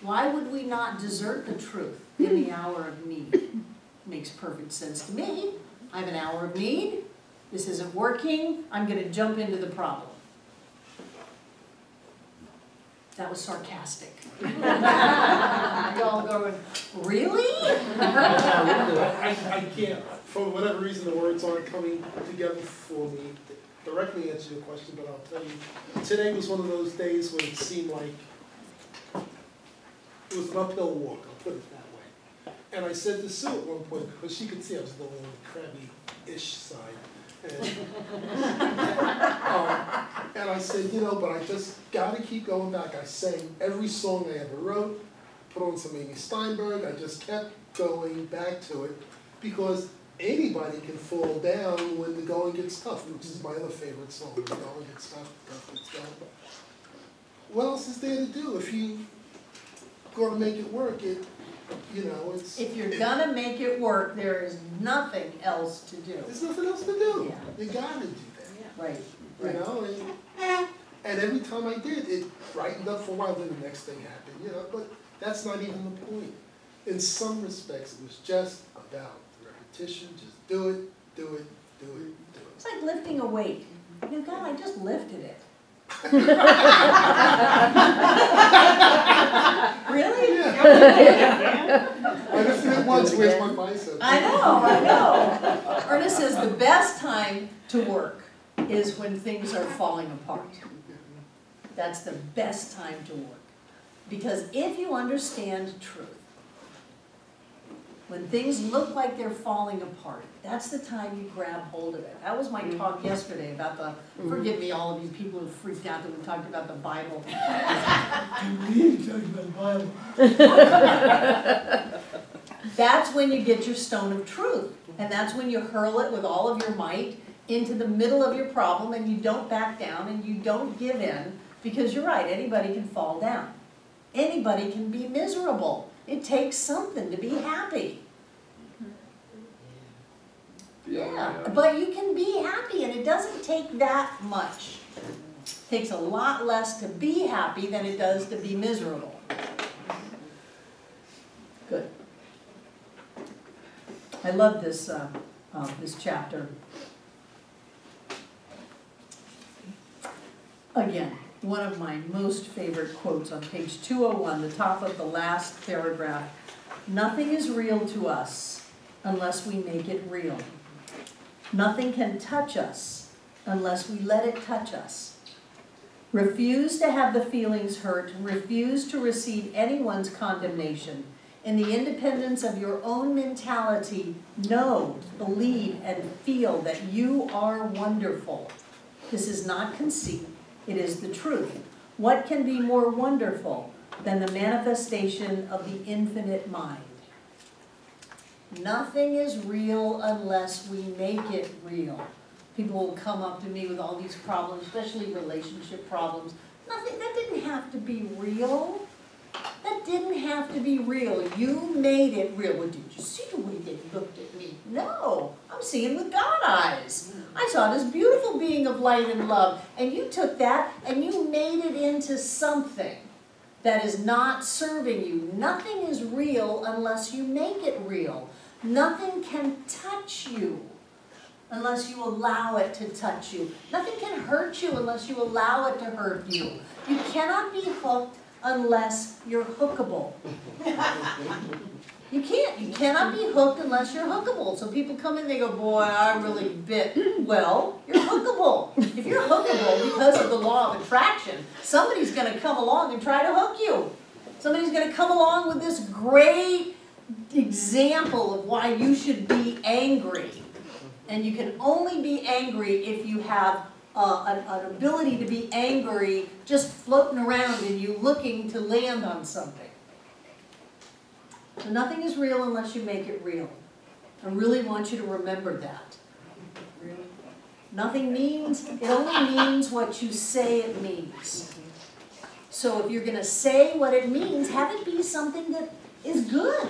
Why would we not desert the truth in the hour of need? Makes perfect sense to me. I have an hour of need. This isn't working. I'm going to jump into the problem. That was sarcastic. Y'all going, really? I can't, for whatever reason, the words aren't coming together for me to directly answer your question, but I'll tell you, today was one of those days when it seemed like it was an uphill walk, I'll put it that way. And I said to Sue at one point, because she could see I was a little on the crabby-ish side, and I said, you know, but I just got to keep going back. I sang every song I ever wrote, put on some Amy Steinberg. I just kept going back to it because anybody can fall down when the going gets tough, which is my other favorite song. The going gets tough, tough gets going. What else is there to do if you going to make it work? You know, it's... If you're going to make it work, there is nothing else to do. There's nothing else to do. Yeah. You got to do that. Right. You know, and every time I did, it brightened up for a while, then the next thing happened, you know, but that's not even the point. In some respects, it was just about repetition, just do it, do it, do it, do it. It's like lifting a weight. You know, God, I just lifted it. Really? Yeah. I just did it once, where's my bicep? I know. Ernest says the best time to work is when things are falling apart. That's the best time to work. Because if you understand truth, when things look like they're falling apart, that's the time you grab hold of it. That was my talk yesterday about the, forgive me all of you people who freaked out that we talked about the Bible. That's when you get your stone of truth. And that's when you hurl it with all of your might into the middle of your problem, and you don't back down and you don't give in, because you're right, anybody can fall down. Anybody can be miserable. It takes something to be happy. Yeah, but you can be happy, and it doesn't take that much. It takes a lot less to be happy than it does to be miserable. Good. I love this, this chapter. Again, one of my most favorite quotes on page 201, the top of the last paragraph. Nothing is real to us unless we make it real. Nothing can touch us unless we let it touch us. Refuse to have the feelings hurt. Refuse to receive anyone's condemnation. In the independence of your own mentality, know, believe, and feel that you are wonderful. This is not conceit. It is the truth. What can be more wonderful than the manifestation of the infinite mind? Nothing is real unless we make it real. People will come up to me with all these problems, especially relationship problems. Nothing, that didn't have to be real. That didn't have to be real. You made it real. Well, did you see the way they looked at me? No, I'm seeing with God eyes. I saw this beautiful being of light and love, and you took that and you made it into something that is not serving you. Nothing is real unless you make it real. Nothing can touch you unless you allow it to touch you. Nothing can hurt you unless you allow it to hurt you. You cannot be hooked unless you're hookable. You can't. You cannot be hooked unless you're hookable. So people come in and they go, boy, I really bit. Well, you're hookable. If you're hookable because of the law of attraction, somebody's going to come along and try to hook you. Somebody's going to come along with this great example of why you should be angry. And you can only be angry if you have an ability to be angry just floating around in you looking to land on something. So nothing is real unless you make it real. I really want you to remember that. Nothing means, it only means what you say it means. So if you're going to say what it means, have it be something that is good.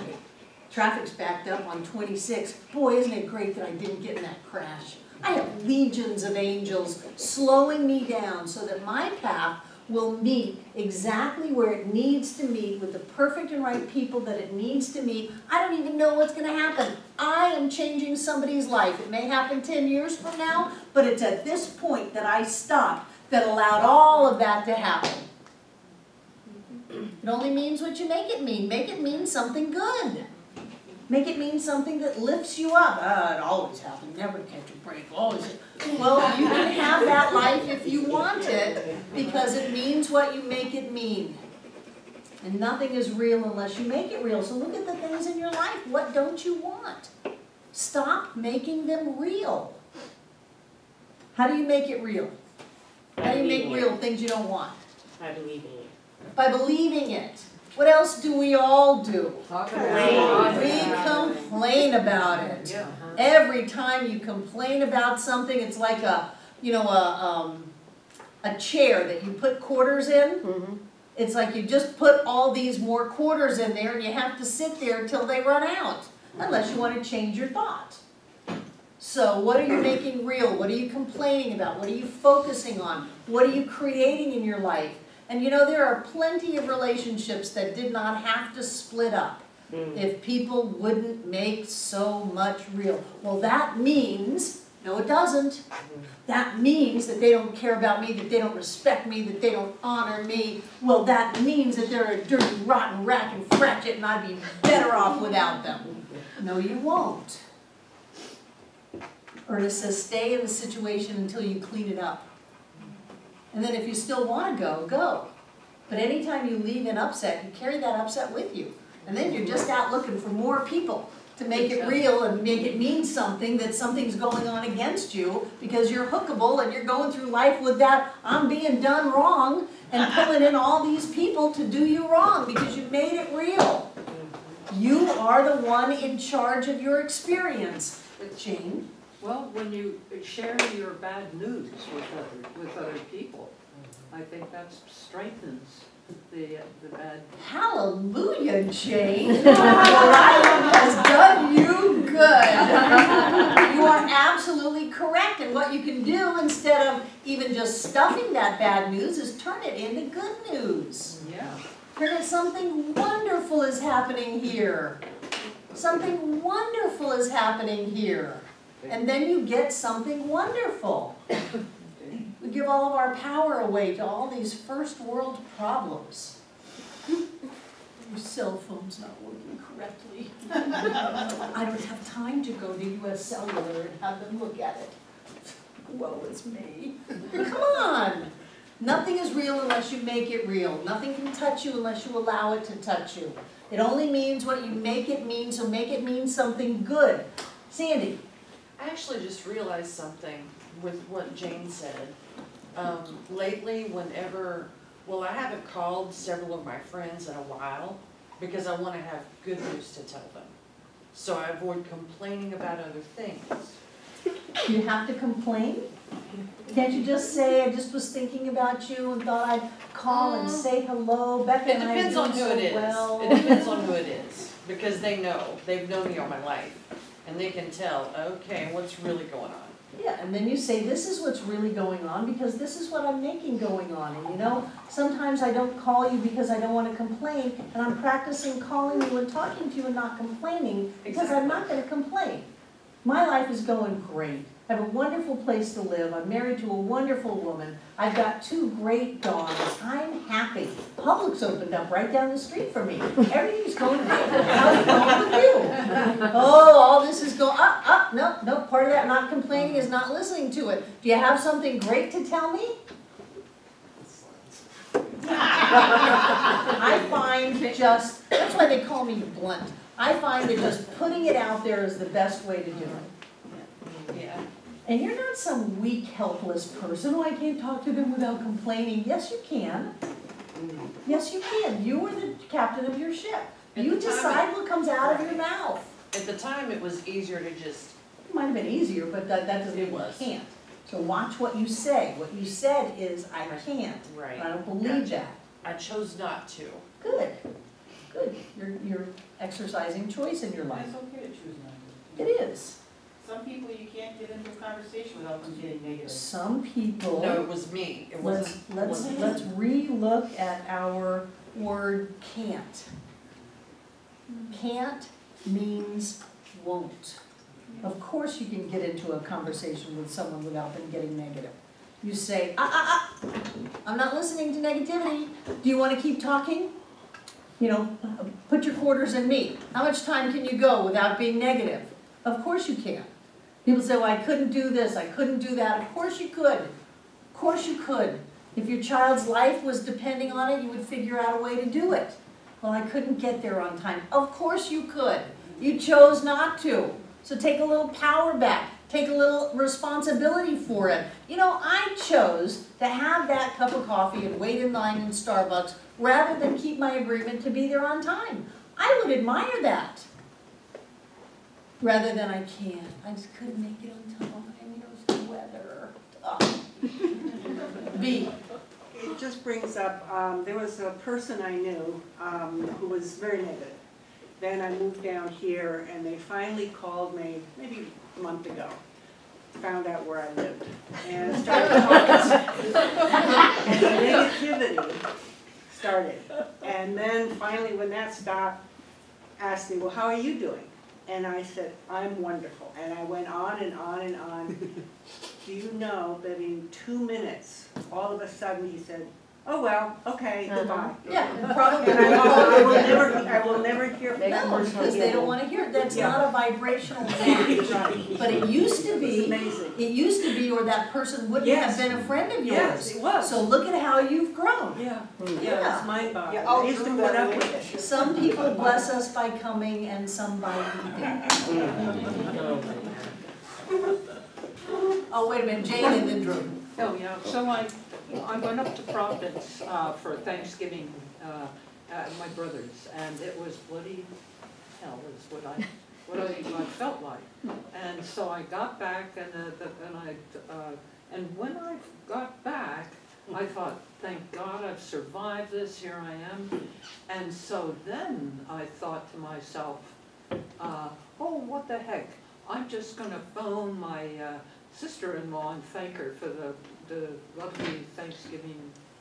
Traffic's backed up on 26. Boy, isn't it great that I didn't get in that crash. I have legions of angels slowing me down so that my path will meet exactly where it needs to meet with the perfect and right people that it needs to meet. I don't even know what's going to happen. I am changing somebody's life. It may happen 10 years from now, but it's at this point that I stopped that allowed all of that to happen. It only means what you make it mean. Make it mean something good. Make it mean something that lifts you up. It always happens. Never catch a break. Always. Well, you can have that life if you want it, because it means what you make it mean. And nothing is real unless you make it real. So look at the things in your life. What don't you want? Stop making them real. How do you make it real? How do you make real things you don't want? By believing it. By believing it. What else do we all do? We complain about it. Yeah. Every time you complain about something, it's like a chair that you put quarters in. Mm-hmm. It's like you just put all these more quarters in there and you have to sit there until they run out, unless you want to change your thought. So what are you making real? What are you complaining about? What are you focusing on? What are you creating in your life? And you know, there are plenty of relationships that did not have to split up if people wouldn't make so much real. Well, that means, no it doesn't, that means that they don't care about me, that they don't respect me, that they don't honor me. Well, that means that they're a dirty, rotten rack and fratchet and I'd be better off without them. No, you won't. Ernest says, stay in the situation until you clean it up. And then if you still want to go, go. But anytime you leave an upset, you carry that upset with you. And then you're just out looking for more people to make it real and make it mean something, that something's going on against you, because you're hookable and you're going through life with that I'm being done wrong and pulling in all these people to do you wrong because you made it real. You are the one in charge of your experience. Jane? Well, when you share your bad news with other people, I think that strengthens the bad. Hallelujah, Jane. Your life has done you good. You are absolutely correct. And what you can do instead of even just stuffing that bad news is turn it into good news. Yeah. Turn it, something wonderful is happening here. Something wonderful is happening here. And then you get something wonderful. We give all of our power away to all these first world problems. Your cell phone's not working correctly. I don't have time to go to US Cellular and have them look at it. Woe is me. Come on. Nothing is real unless you make it real. Nothing can touch you unless you allow it to touch you. It only means what you make it mean, so make it mean something good. Sandy. I actually just realized something with what Jane said. Lately, whenever, well, I haven't called several of my friends in a while because I want to have good news to tell them. So I avoid complaining about other things. You have to complain? Can't you just say, I just was thinking about you and thought I'd call and say hello, Becca and I are doing so well. It depends on who it is, because they know, they've known me all my life, and they can tell, okay, what's really going on. Yeah, and then you say, this is what's really going on because this is what I'm making going on. And you know, sometimes I don't call you because I don't want to complain, and I'm practicing calling you and talking to you and not complaining because I'm not going to complain. My life is going great. I have a wonderful place to live. I'm married to a wonderful woman. I've got 2 great dogs. I'm happy. Publix opened up right down the street for me. Everything's going great. How's it going with you? Oh, all this is going up. No, part of that not complaining is not listening to it. Do you have something great to tell me? I find just, that's why they call me blunt. I find that just putting it out there is the best way to do it. Yeah. And you're not some weak, helpless person. Oh, I can't talk to them without complaining. Yes, you can. Yes, you can. You are the captain of your ship. You decide what comes out of your mouth. At the time, it was easier to just... It might have been easier, but that doesn't mean you can't. So watch what you say. What you said is, I can't. Right. But I don't believe that. I chose not to. Good. Good, you're exercising choice in your life. It's okay to choose not to. It is. Some people you can't get into a conversation without them getting negative. Some people. No, it was me. It wasn't. Let's re-look at our word can't. Can't means won't. Of course you can get into a conversation with someone without them getting negative. You say, I'm not listening to negativity. Do you want to keep talking? You know, put your quarters in me. How much time can you go without being negative? Of course you can. People say, well, I couldn't do this, I couldn't do that. Of course you could. Of course you could. If your child's life was depending on it, you would figure out a way to do it. Well, I couldn't get there on time. Of course you could. You chose not to. So take a little power back. Take a little responsibility for it. You know, I chose to have that cup of coffee and wait in line in Starbucks rather than keep my agreement to be there on time. I would admire that. Rather than I can't. I just couldn't make it on time. You know, it's the weather. Oh. B. It just brings up, there was a person I knew who was very negative. Then I moved down here and they finally called me maybe a month ago. Found out where I lived and started talking. And the negativity started. And then finally when that stopped, asked me, well, how are you doing? And I said, I'm wonderful. And I went on and on and on. Do you know that in 2 minutes, all of a sudden he said, oh, well, okay, goodbye. Yeah, probably. And I will never hear from that No, person because they don't want to hear it. That's not a vibrational match. But it used to be. It's amazing. It used to be, or that person wouldn't have been a friend of yours. Yes, it was. So look at how you've grown. Yeah, Yeah. it's mind-boggling. Yeah, I'll I used to prove put that up with later. it. Some people bless us by coming and some by leaving. Oh, wait a minute, Jane and then Drew. Oh, yeah, so I went up to Providence for Thanksgiving at my brother's, and it was bloody hell is what I felt like. And so I got back, and when I got back, I thought, thank God I've survived this, here I am. And so then I thought to myself, oh, what the heck, I'm just gonna phone my sister-in-law and thank her for the lovely Thanksgiving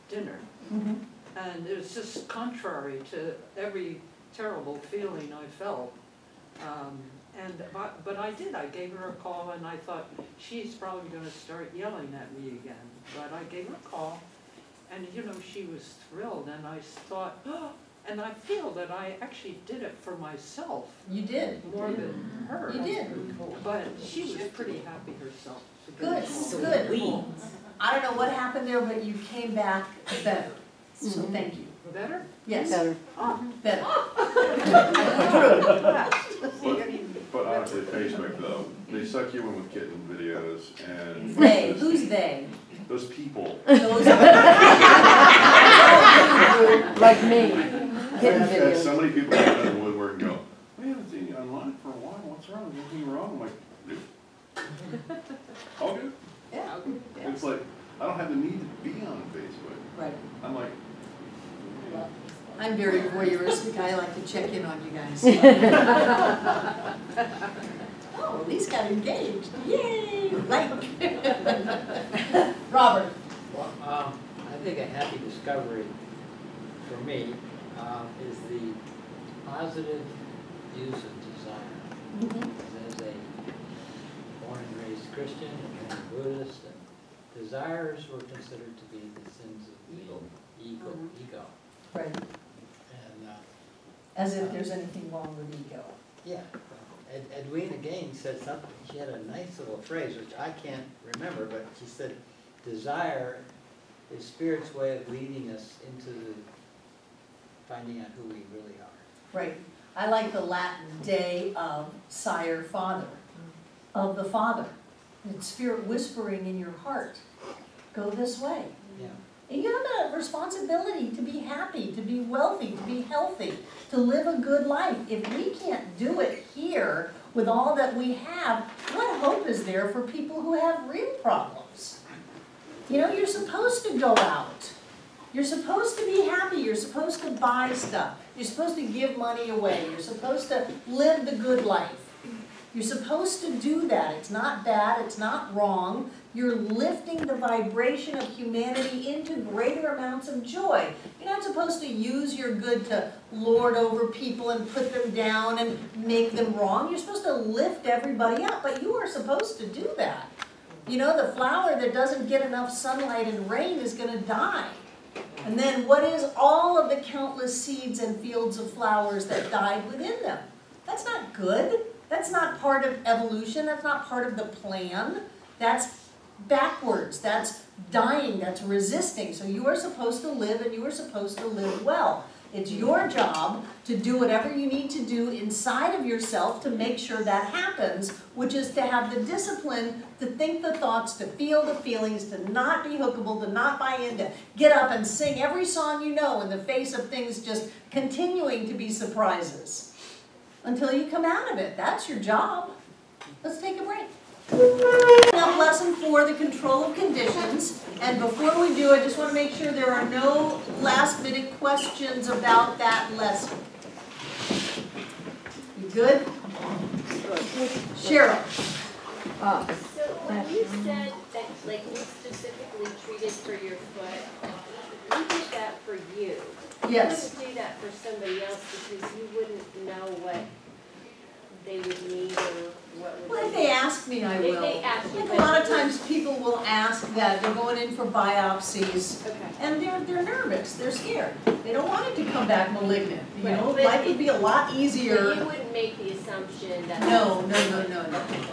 dinner. Mm-hmm. And it was just contrary to every terrible feeling I felt. But I did, I gave her a call and I thought, she's probably gonna start yelling at me again. But I gave her a call and you know, she was thrilled and I thought, oh, and I feel that I actually did it for myself. You did. More than her. You did. But she was pretty happy herself. Good, good. I don't know what happened there, but you came back better. So thank you. Better? Yes. Better. Better. But honestly, Facebook though, they suck you in with kitten videos and. They, who's they? Those people. Those Like me. I've had so many people come out of the woodwork and go, we haven't seen you online for a while, what's wrong, is anything wrong? I'm like, dude. All good. Yeah. It's like, I don't have the need to be on Facebook. Right. I'm like, I'm very voyeuristic. I like to check in on you guys. Oh, at least got engaged. Yay! Like. Robert. Well, I think a happy discovery for me is the positive use of desire. As a born and raised Christian and Buddhist, and desires were considered to be the sins of ego. Right. And As if there's anything wrong with ego. yeah, Edwina Gaines said something. She had a nice little phrase, which I can't remember, but she said, desire is Spirit's way of leading us into finding out who we really are. Right. I like the Latin day of sire father, of the Father. It's Spirit whispering in your heart, go this way. Yeah. And you have a responsibility to be happy, to be wealthy, to be healthy, to live a good life. If we can't do it here with all that we have, what hope is there for people who have real problems? You know, you're supposed to go out. You're supposed to be happy. You're supposed to buy stuff. You're supposed to give money away. You're supposed to live the good life. You're supposed to do that. It's not bad. It's not wrong. You're lifting the vibration of humanity into greater amounts of joy. You're not supposed to use your good to lord over people and put them down and make them wrong. You're supposed to lift everybody up, but you are supposed to do that. You know, the flower that doesn't get enough sunlight and rain is going to die. And then what is all of the countless seeds and fields of flowers that died within them? That's not good. That's not part of evolution. That's not part of the plan. That's backwards. That's dying. That's resisting. So you are supposed to live, and you are supposed to live well. It's your job to do whatever you need to do inside of yourself to make sure that happens, which is to have the discipline to think the thoughts, to feel the feelings, to not be hookable, to not buy in, to get up and sing every song you know in the face of things just continuing to be surprises until you come out of it. That's your job. Let's take a break. Now, lesson 4, the control of conditions. And before we do, I just want to make sure there are no last-minute questions about that lesson. You good? Cheryl. So when you said that, like, you specifically treated for your foot, you did that for you. Yes. You wouldn't do that for somebody else because you wouldn't know what they would need or what would. Well, if they ask me, I will. If they ask you. Like a lot of times people will ask that. They're going in for biopsies. Okay. And they're nervous. They're scared. They don't want it to come back malignant. You Right, know, but life would be a lot easier. But you wouldn't make the assumption that. No.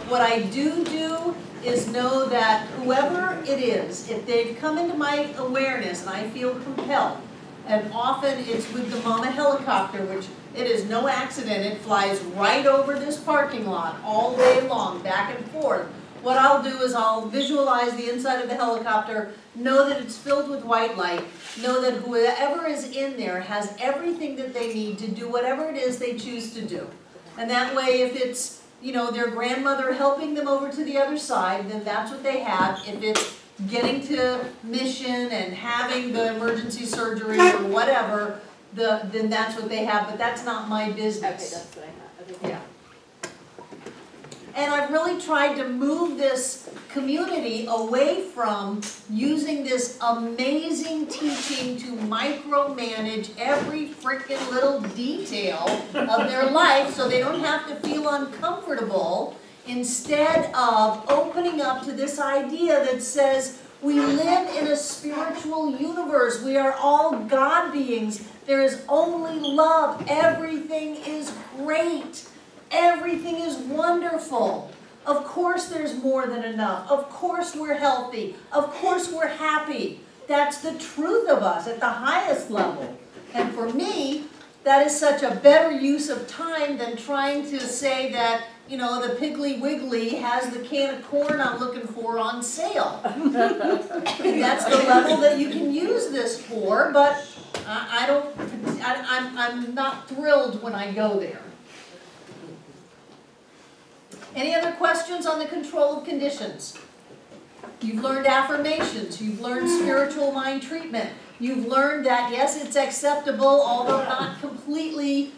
What I do is know that whoever it is, if they've come into my awareness and I feel compelled, and often it's with the mama helicopter, which it is no accident, it flies right over this parking lot all day long, back and forth. What I'll do is I'll visualize the inside of the helicopter, know that it's filled with white light, know that whoever is in there has everything that they need to do whatever it is they choose to do. And that way, if it's, you know, their grandmother helping them over to the other side, then that's what they have. If it's getting to mission and having the emergency surgery or whatever, then that's what they have, but that's not my business. Okay, that's what I thought. Okay. Yeah. And I've really tried to move this community away from using this amazing teaching to micromanage every freaking little detail of their life so they don't have to feel uncomfortable, instead of opening up to this idea that says we live in a spiritual universe. We are all God beings. There is only love. Everything is great. Everything is wonderful. Of course there's more than enough. Of course we're healthy. Of course we're happy. That's the truth of us at the highest level. And for me, that is such a better use of time than trying to say that, you know, the Piggly Wiggly has the can of corn I'm looking for on sale. That's the level that you can use this for, but I'm not thrilled when I go there. Any other questions on the control of conditions? You've learned affirmations. You've learned spiritual mind treatment. You've learned that, yes, it's acceptable, although not completely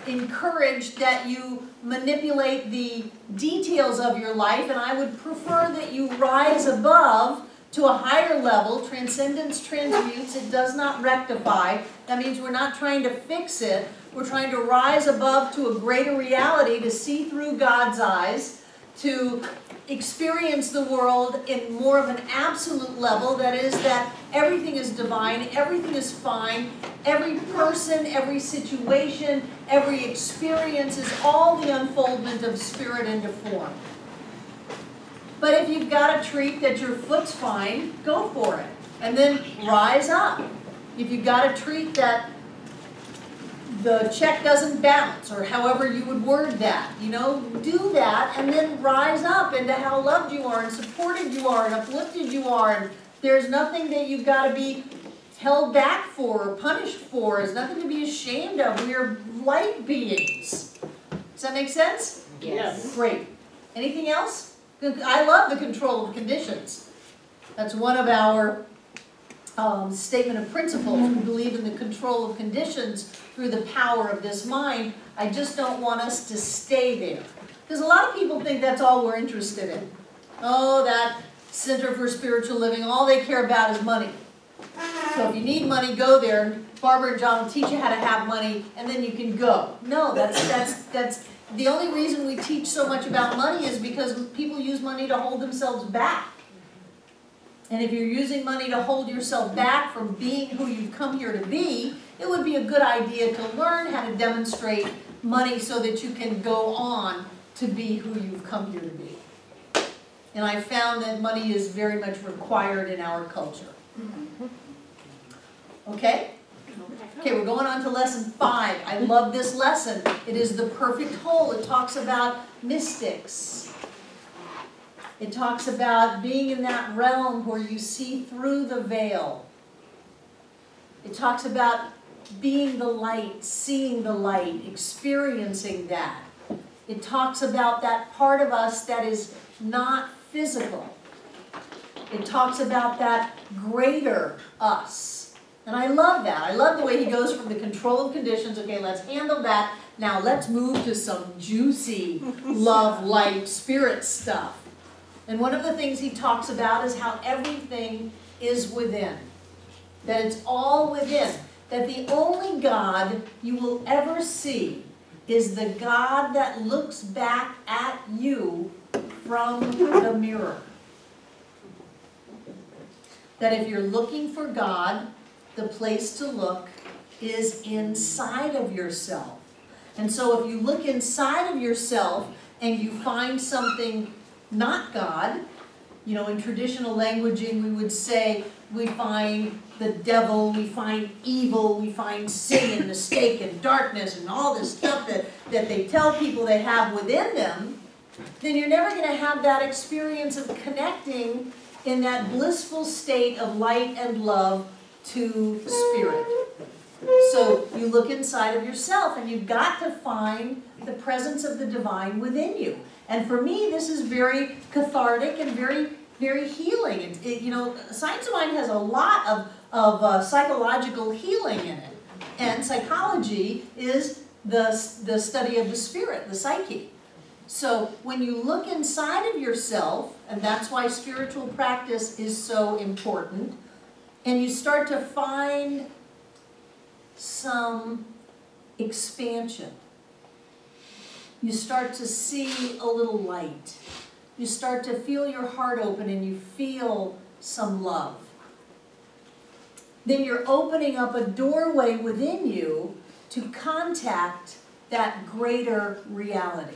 encouraged that you manipulate the details of your life, and I would prefer that you rise above to a higher level. Transcendence transmutes. It does not rectify. That means we're not trying to fix it. We're trying to rise above to a greater reality, to see through God's eyes, to experience the world in more of an absolute level. That is, that everything is divine, everything is fine, every person, every situation, every experience is all the unfoldment of spirit into form. But if you've got a treat that your foot's fine, go for it. And then rise up. If you've got a treat that the check doesn't bounce, or however you would word that, you know, do that and then rise up into how loved you are and supported you are and uplifted you are. And there's nothing that you've got to be held back for or punished for. There's nothing to be ashamed of. We are light beings. Does that make sense? Yes. Great. Anything else? I love the control of conditions. That's one of our statement of principles. We believe in the control of conditions through the power of this mind. I just don't want us to stay there. Because a lot of people think that's all we're interested in. Oh, that Center for Spiritual Living, all they care about is money. So if you need money, go there. Barbara and John will teach you how to have money, and then you can go. No, that's the only reason we teach so much about money is because people use money to hold themselves back. And if you're using money to hold yourself back from being who you've come here to be, it would be a good idea to learn how to demonstrate money so that you can go on to be who you've come here to be. And I found that money is very much required in our culture. Okay? Okay, we're going on to lesson 5. I love this lesson. It is the perfect whole. It talks about mystics. It talks about being in that realm where you see through the veil. It talks about being the light, seeing the light, experiencing that. It talks about that part of us that is not physical. It talks about that greater us. And I love that. I love the way he goes from the control of conditions. Okay, let's handle that. Now let's move to some juicy love, light, spirit stuff. And one of the things he talks about is how everything is within. That it's all within. That the only God you will ever see is the God that looks back at you from the mirror. That if you're looking for God, the place to look is inside of yourself. And so if you look inside of yourself and you find something not God, you know, in traditional languaging we would say we find the devil, we find evil, we find sin and mistake and darkness and all this stuff that they tell people they have within them, then you're never going to have that experience of connecting in that blissful state of light and love to spirit. So you look inside of yourself and you've got to find the presence of the divine within you. And for me, this is very cathartic and very, very healing. You know, Science of Mind has a lot of psychological healing in it. And psychology is the study of the spirit, the psyche. So when you look inside of yourself, and that's why spiritual practice is so important, and you start to find some expansion. You start to see a little light. You start to feel your heart open and you feel some love. Then you're opening up a doorway within you to contact that greater reality.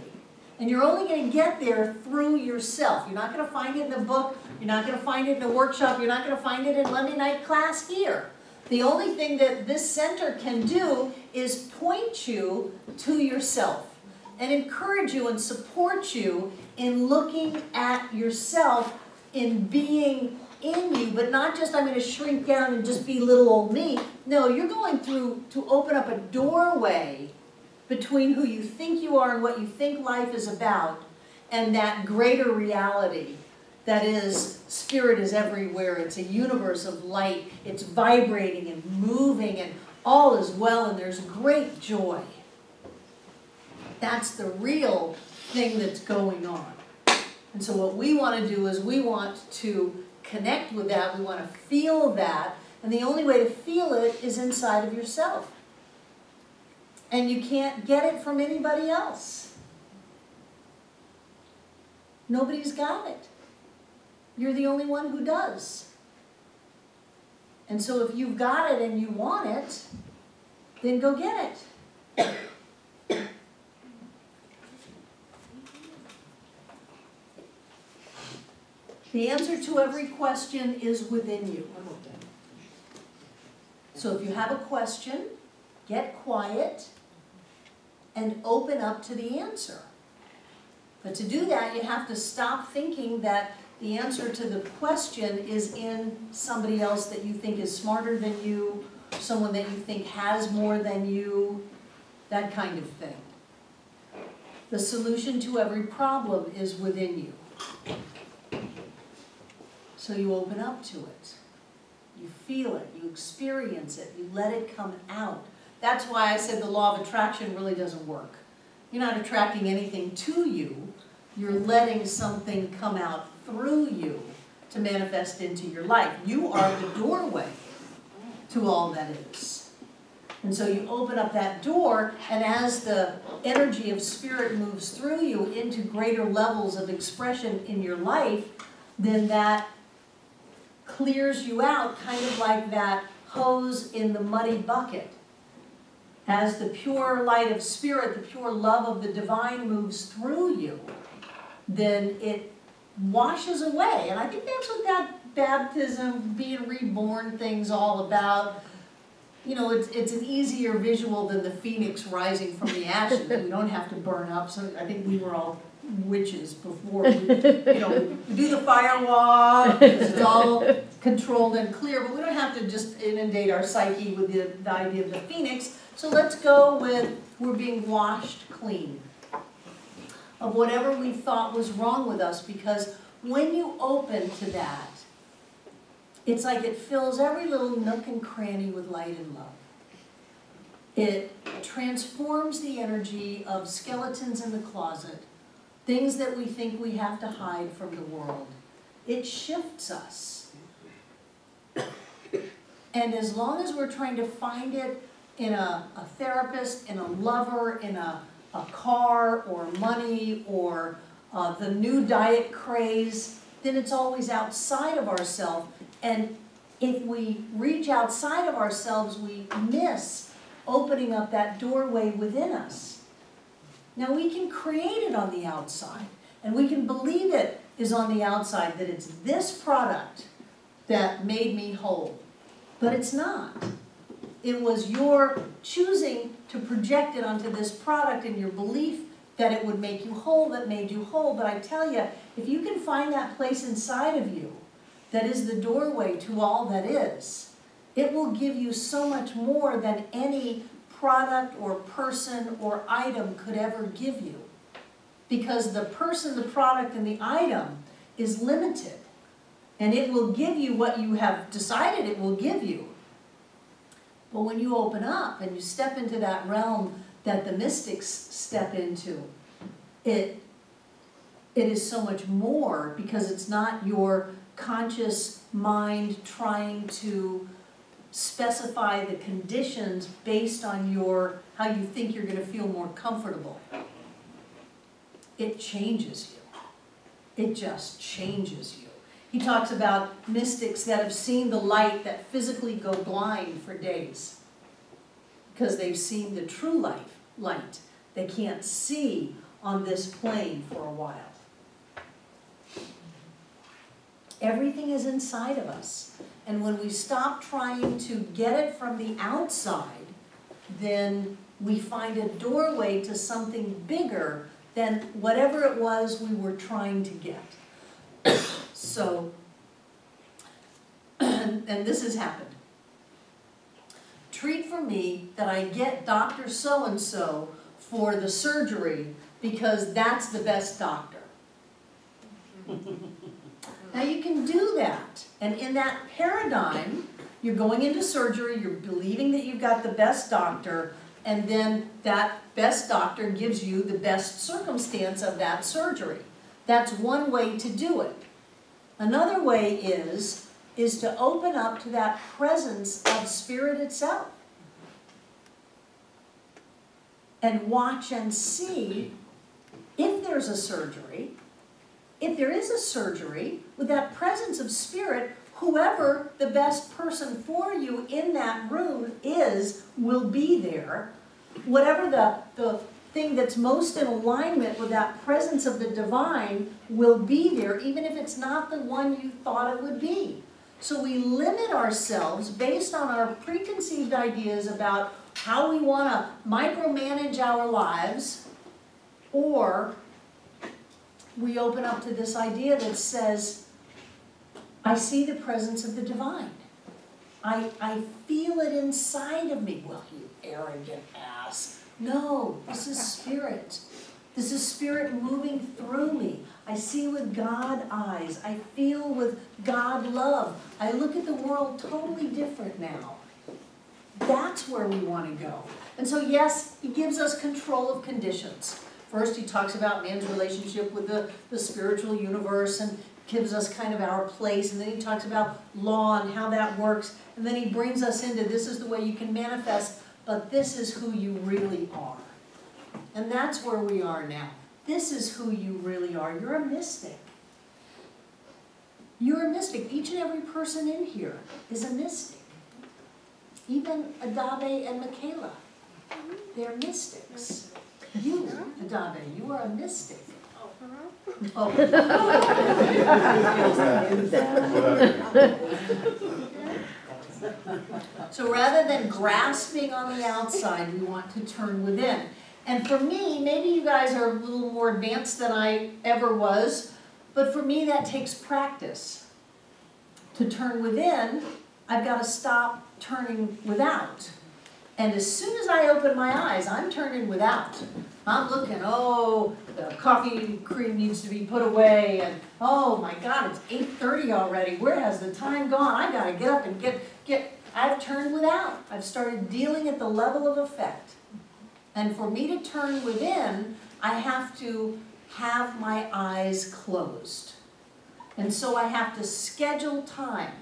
And you're only going to get there through yourself. You're not going to find it in a book. You're not going to find it in a workshop. You're not going to find it in Monday night class here. The only thing that this center can do is point you to yourself and encourage you and support you in looking at yourself, in being in you, but not just I'm going to shrink down and just be little old me. No, you're going through to open up a doorway between who you think you are and what you think life is about and that greater reality that is spirit is everywhere. It's a universe of light. It's vibrating and moving and all is well and there's great joy. That's the real thing that's going on. And so what we want to do is we want to connect with that. We want to feel that. And the only way to feel it is inside of yourself. And you can't get it from anybody else. Nobody's got it. You're the only one who does. And so if you've got it and you want it, then go get it. The answer to every question is within you. So if you have a question, get quiet and open up to the answer. But to do that, you have to stop thinking that the answer to the question is in somebody else that you think is smarter than you, someone that you think has more than you, that kind of thing. The solution to every problem is within you. So you open up to it. You feel it, you experience it, you let it come out. That's why I said the law of attraction really doesn't work. You're not attracting anything to you, you're letting something come out through you to manifest into your life. You are the doorway to all that is. And so you open up that door, and as the energy of spirit moves through you into greater levels of expression in your life, then that clears you out, kind of like that hose in the muddy bucket. As the pure light of spirit, the pure love of the divine moves through you, then it washes away. And I think that's what that baptism, being reborn thing's all about. You know, it's an easier visual than the phoenix rising from the ashes. We don't have to burn up. So I think we were all witches before. We do the fire walk. It's all controlled and clear, but we don't have to just inundate our psyche with the idea of the phoenix. So let's go with we're being washed clean of whatever we thought was wrong with us, because when you open to that, it's like it fills every little nook and cranny with light and love. It transforms the energy of skeletons in the closet, things that we think we have to hide from the world. It shifts us. And as long as we're trying to find it in a therapist, in a lover, in a car, or money, or the new diet craze, then it's always outside of ourselves. And if we reach outside of ourselves, we miss opening up that doorway within us. Now we can create it on the outside, and we can believe it is on the outside, that it's this product that made me whole. But it's not. It was your choosing to project it onto this product and your belief that it would make you whole that made you whole. But I tell you, if you can find that place inside of you that is the doorway to all that is, it will give you so much more than any product or person or item could ever give you. Because the person, the product, and the item is limited. And it will give you what you have decided it will give you. But when you open up and you step into that realm that the mystics step into, it is so much more, because it's not your conscious mind trying to specify the conditions based on how you think you're going to feel more comfortable. It changes you. It just changes you. He talks about mystics that have seen the light that physically go blind for days because they've seen the true light. They can't see on this plane for a while. Everything is inside of us. And when we stop trying to get it from the outside, then we find a doorway to something bigger than whatever it was we were trying to get. So, and this has happened. Treat for me that I get Dr. So-and-so for the surgery because that's the best doctor. Now you can do that. And in that paradigm, you're going into surgery, you're believing that you've got the best doctor, and then that best doctor gives you the best circumstance of that surgery. That's one way to do it. Another way is to open up to that presence of spirit itself. And watch and see if there's a surgery. If there is a surgery, with that presence of spirit, whoever the best person for you in that room is, will be there. Whatever the thing that's most in alignment with that presence of the divine will be there, even if it's not the one you thought it would be. So we limit ourselves based on our preconceived ideas about how we want to micromanage our lives, or we open up to this idea that says, I see the presence of the divine. I feel it inside of me. Well, you arrogant ass. No, this is spirit. This is spirit moving through me. I see with God eyes. I feel with God love. I look at the world totally different now. That's where we want to go. And so yes, he gives us control of conditions. First, he talks about man's relationship with the spiritual universe and gives us kind of our place. And then he talks about law and how that works. And then he brings us into this is the way you can manifest, but this is who you really are. And that's where we are now. This is who you really are. You're a mystic. You're a mystic. Each and every person in here is a mystic. Even Adave and Michaela, they're mystics. You, Adave, you are a mystic. Oh. So rather than grasping on the outside, we want to turn within. And for me, maybe you guys are a little more advanced than I ever was, but for me that takes practice. To turn within, I've got to stop turning without. And as soon as I open my eyes, I'm turning without. I'm looking, oh, the coffee cream needs to be put away, and oh my God, it's 8:30 already. Where has the time gone? I gotta get up and get. I've turned without. I've started dealing at the level of effect. And for me to turn within, I have to have my eyes closed. And so I have to schedule time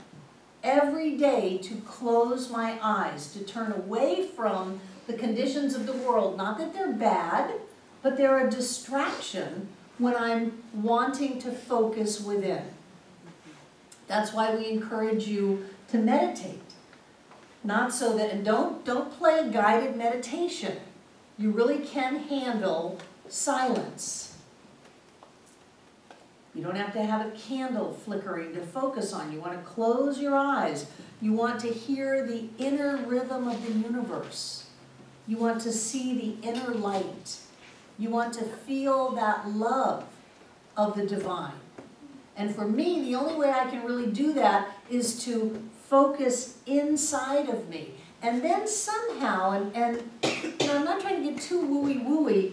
every day to close my eyes, to turn away from the conditions of the world. Not that they're bad, but they're a distraction when I'm wanting to focus within. That's why we encourage you to meditate. Not so that, and don't play a guided meditation. You really can handle silence. You don't have to have a candle flickering to focus on. You want to close your eyes. You want to hear the inner rhythm of the universe. You want to see the inner light. You want to feel that love of the divine. And for me, the only way I can really do that is to focus inside of me. And then somehow, and you know, I'm not trying to get too wooey-wooey,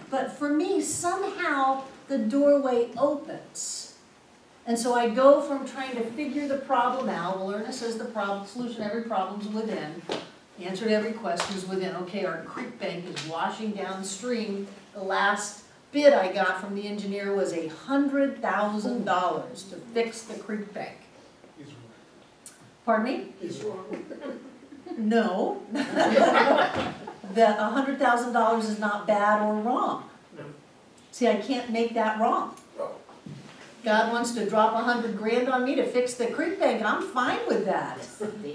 but for me, somehow the doorway opens. And so I go from trying to figure the problem out. Well, Ernest says the solution to every problem's within. The answer to every question is within. Okay, our creek bank is washing downstream. The last bid I got from the engineer was $100,000 to fix the creek bank. He's wrong. Pardon me? He's wrong. No. That $100,000 is not bad or wrong. No. See, I can't make that wrong. God wants to drop $100 grand on me to fix the creek bank, and I'm fine with that.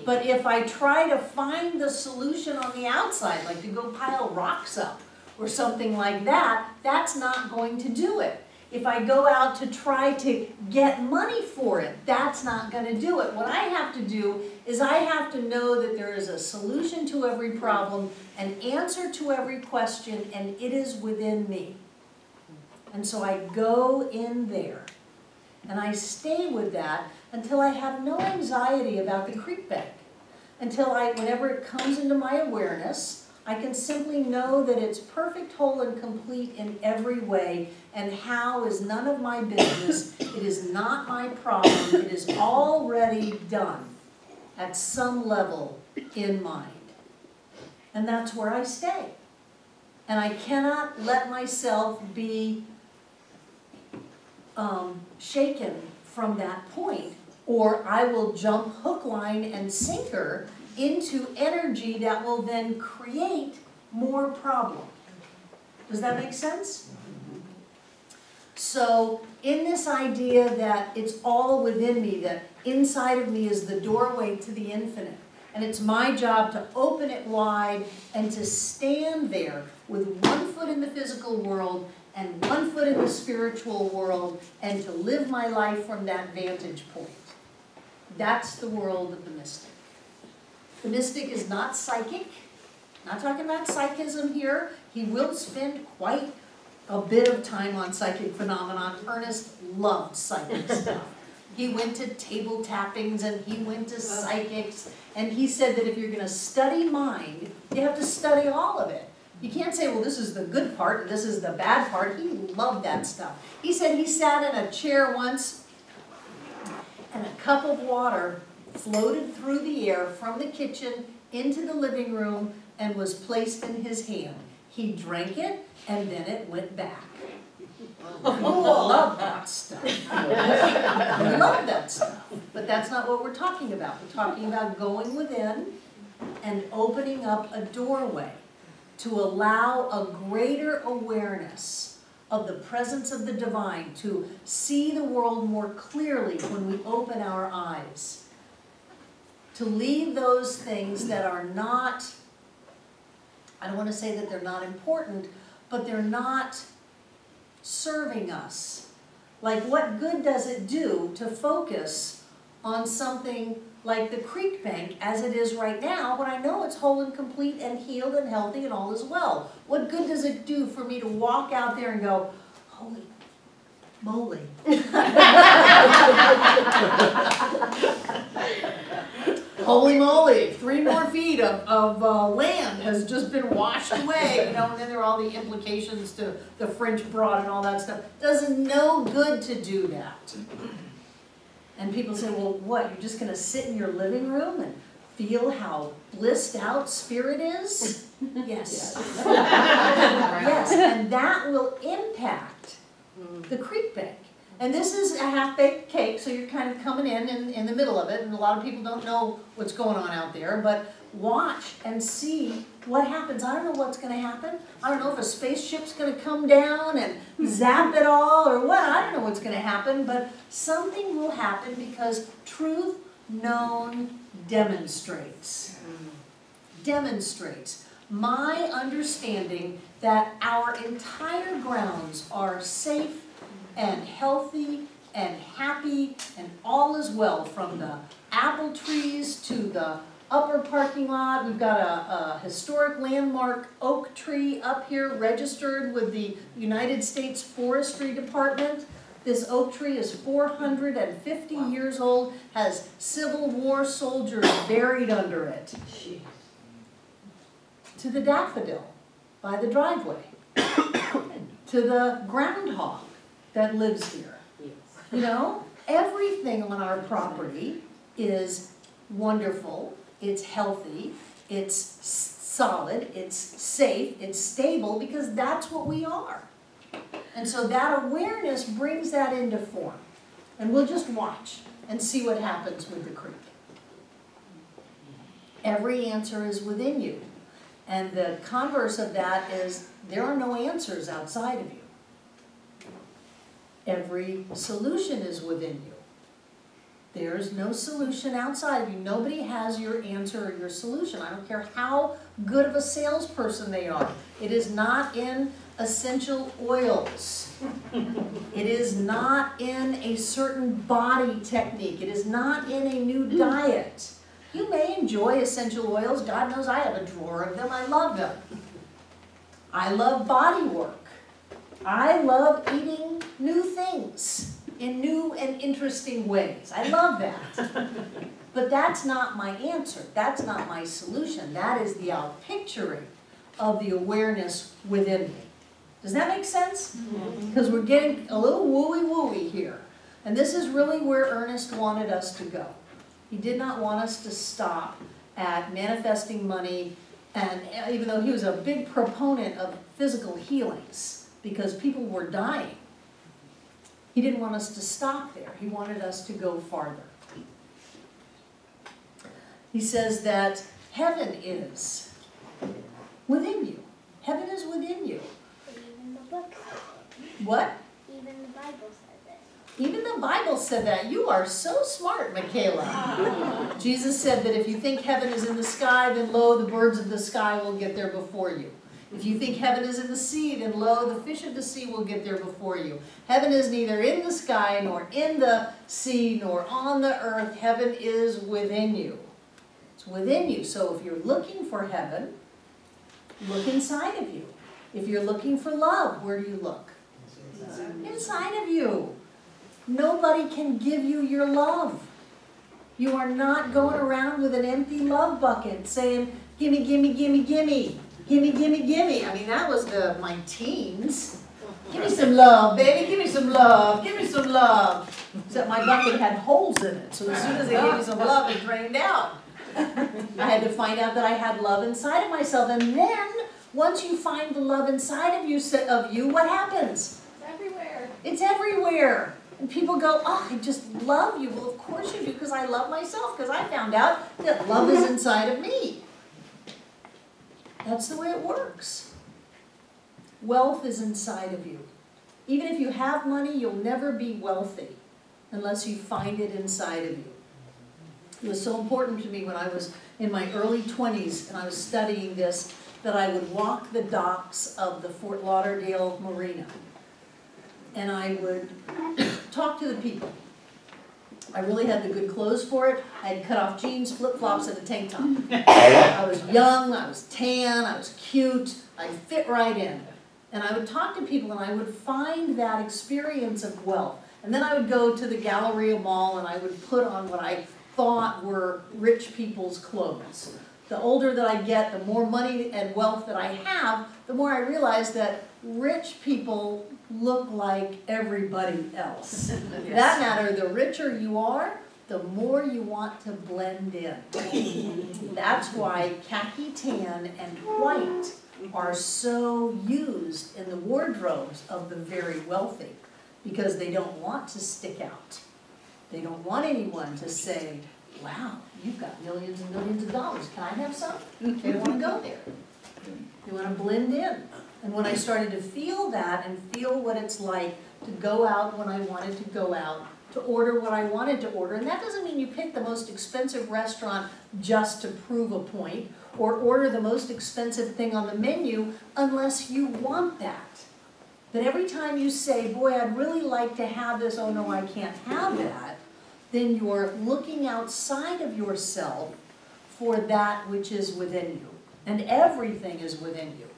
But if I try to find the solution on the outside, like to go pile rocks up or something like that, that's not going to do it. If I go out to try to get money for it, that's not going to do it. What I have to do is I have to know that there is a solution to every problem, an answer to every question, and it is within me. And so I go in there, and I stay with that until I have no anxiety about the creek bank. Until whenever it comes into my awareness, I can simply know that it's perfect, whole, and complete in every way, and how is none of my business. It is not my problem. It is already done at some level in mind. And that's where I stay. And I cannot let myself be shaken from that point, or I will jump hook, line, and sinker into energy that will then create more problem. Does that make sense? So in this idea that it's all within me, that inside of me is the doorway to the infinite, and it's my job to open it wide and to stand there with one foot in the physical world and one foot in the spiritual world, and to live my life from that vantage point. That's the world of the mystic. The mystic is not psychic. Not talking about psychism here. He will spend quite a bit of time on psychic phenomenon. Ernest loved psychic stuff. He went to table tappings and he went to psychics, and he said that if you're going to study mind, you have to study all of it. You can't say, say, well, this is the good part, and this is the bad part. He loved that stuff. He said he sat in a chair once, and a cup of water floated through the air from the kitchen into the living room and was placed in his hand. He drank it, and then it went back. People love that stuff. We love that stuff. But that's not what we're talking about. We're talking about going within and opening up a doorway to allow a greater awareness of the presence of the divine, to see the world more clearly when we open our eyes, to leave those things that are not, I don't want to say that they're not important, but they're not serving us. Like, what good does it do to focus on something like the creek bank as it is right now, when I know it's whole and complete and healed and healthy and all is well? What good does it do for me to walk out there and go, holy moly? Holy moly, 3 more feet of land has just been washed away, you know, and then there are all the implications to the French Broad and all that stuff. Does no good to do that. And people say, well, what, you're just going to sit in your living room and feel how blissed out spirit is? Yes. Yes, and that will impact the creek bank. And this is a half-baked cake, so you're kind of coming in the middle of it, and a lot of people don't know what's going on out there, but watch and see what happens. I don't know what's going to happen. I don't know if a spaceship's going to come down and zap it all or what. I don't know what's going to happen, but something will happen because truth known demonstrates. Demonstrates my understanding that our entire grounds are safe and healthy and happy and all is well, from the apple trees to the upper parking lot. We've got a historic landmark oak tree up here registered with the United States Forestry Department. This oak tree is 450 years old, has Civil War soldiers buried under it. To the daffodil by the driveway, to the groundhog that lives here. You know, everything on our property is wonderful, it's healthy, it's solid, it's safe, it's stable, because that's what we are. And so that awareness brings that into form. And we'll just watch and see what happens with the creek. Every answer is within you. And the converse of that is there are no answers outside of you. Every solution is within you. There's no solution outside of you. Nobody has your answer or your solution. I don't care how good of a salesperson they are. It is not in essential oils. It is not in a certain body technique. It is not in a new diet. You may enjoy essential oils. God knows I have a drawer of them. I love them. I love body work. I love eating new things in new and interesting ways. I love that. But that's not my answer. That's not my solution. That is the outpicturing of the awareness within me. Does that make sense? Because we're getting a little wooey-wooey here. And this is really where Ernest wanted us to go. He did not want us to stop at manifesting money, and even though he was a big proponent of physical healings, because people were dying, he didn't want us to stop there. He wanted us to go farther. He says that heaven is within you. Heaven is within you. Even the book. What? Even the Bible said that. Even the Bible said that. You are so smart, Michaela. Jesus said that if you think heaven is in the sky, then lo, the birds of the sky will get there before you. If you think heaven is in the sea, then lo, the fish of the sea will get there before you. Heaven is neither in the sky, nor in the sea, nor on the earth. Heaven is within you. It's within you. So if you're looking for heaven, look inside of you. If you're looking for love, where do you look? Inside of you. Nobody can give you your love. You are not going around with an empty love bucket saying, gimme, gimme, gimme, gimme. gimme, gimme, gimme. I mean, that was my teens. Give me some love, baby, give me some love, give me some love. Except my bucket had holes in it, so as soon as they gave me some love, it drained out. I had to find out that I had love inside of myself, and then, once you find the love inside of you, what happens? It's everywhere. It's everywhere. And people go, oh, I just love you. Well, of course you do, because I love myself, because I found out that love is inside of me. That's the way it works. Wealth is inside of you. Even if you have money, you'll never be wealthy unless you find it inside of you. It was so important to me when I was in my early 20s and I was studying this, that I would walk the docks of the Fort Lauderdale Marina. And I would talk to the people. I really had the good clothes for it. I had cut off jeans, flip-flops, and a tank top. I was young, I was tan, I was cute, I fit right in. And I would talk to people and I would find that experience of wealth. And then I would go to the Galleria Mall and I would put on what I thought were rich people's clothes. The older that I get, the more money and wealth that I have, the more I realize that rich people look like everybody else. For that matter, the richer you are, the more you want to blend in. That's why khaki tan and white are so used in the wardrobes of the very wealthy, because they don't want to stick out. They don't want anyone to say, wow, you've got millions and millions of dollars, can I have some? They don't want to go there. They want to blend in. And when I started to feel that and feel what it's like to go out when I wanted to go out, to order what I wanted to order, and that doesn't mean you pick the most expensive restaurant just to prove a point, or order the most expensive thing on the menu unless you want that. But every time you say, boy, I'd really like to have this, oh no, I can't have that, then you're looking outside of yourself for that which is within you. And everything is within you.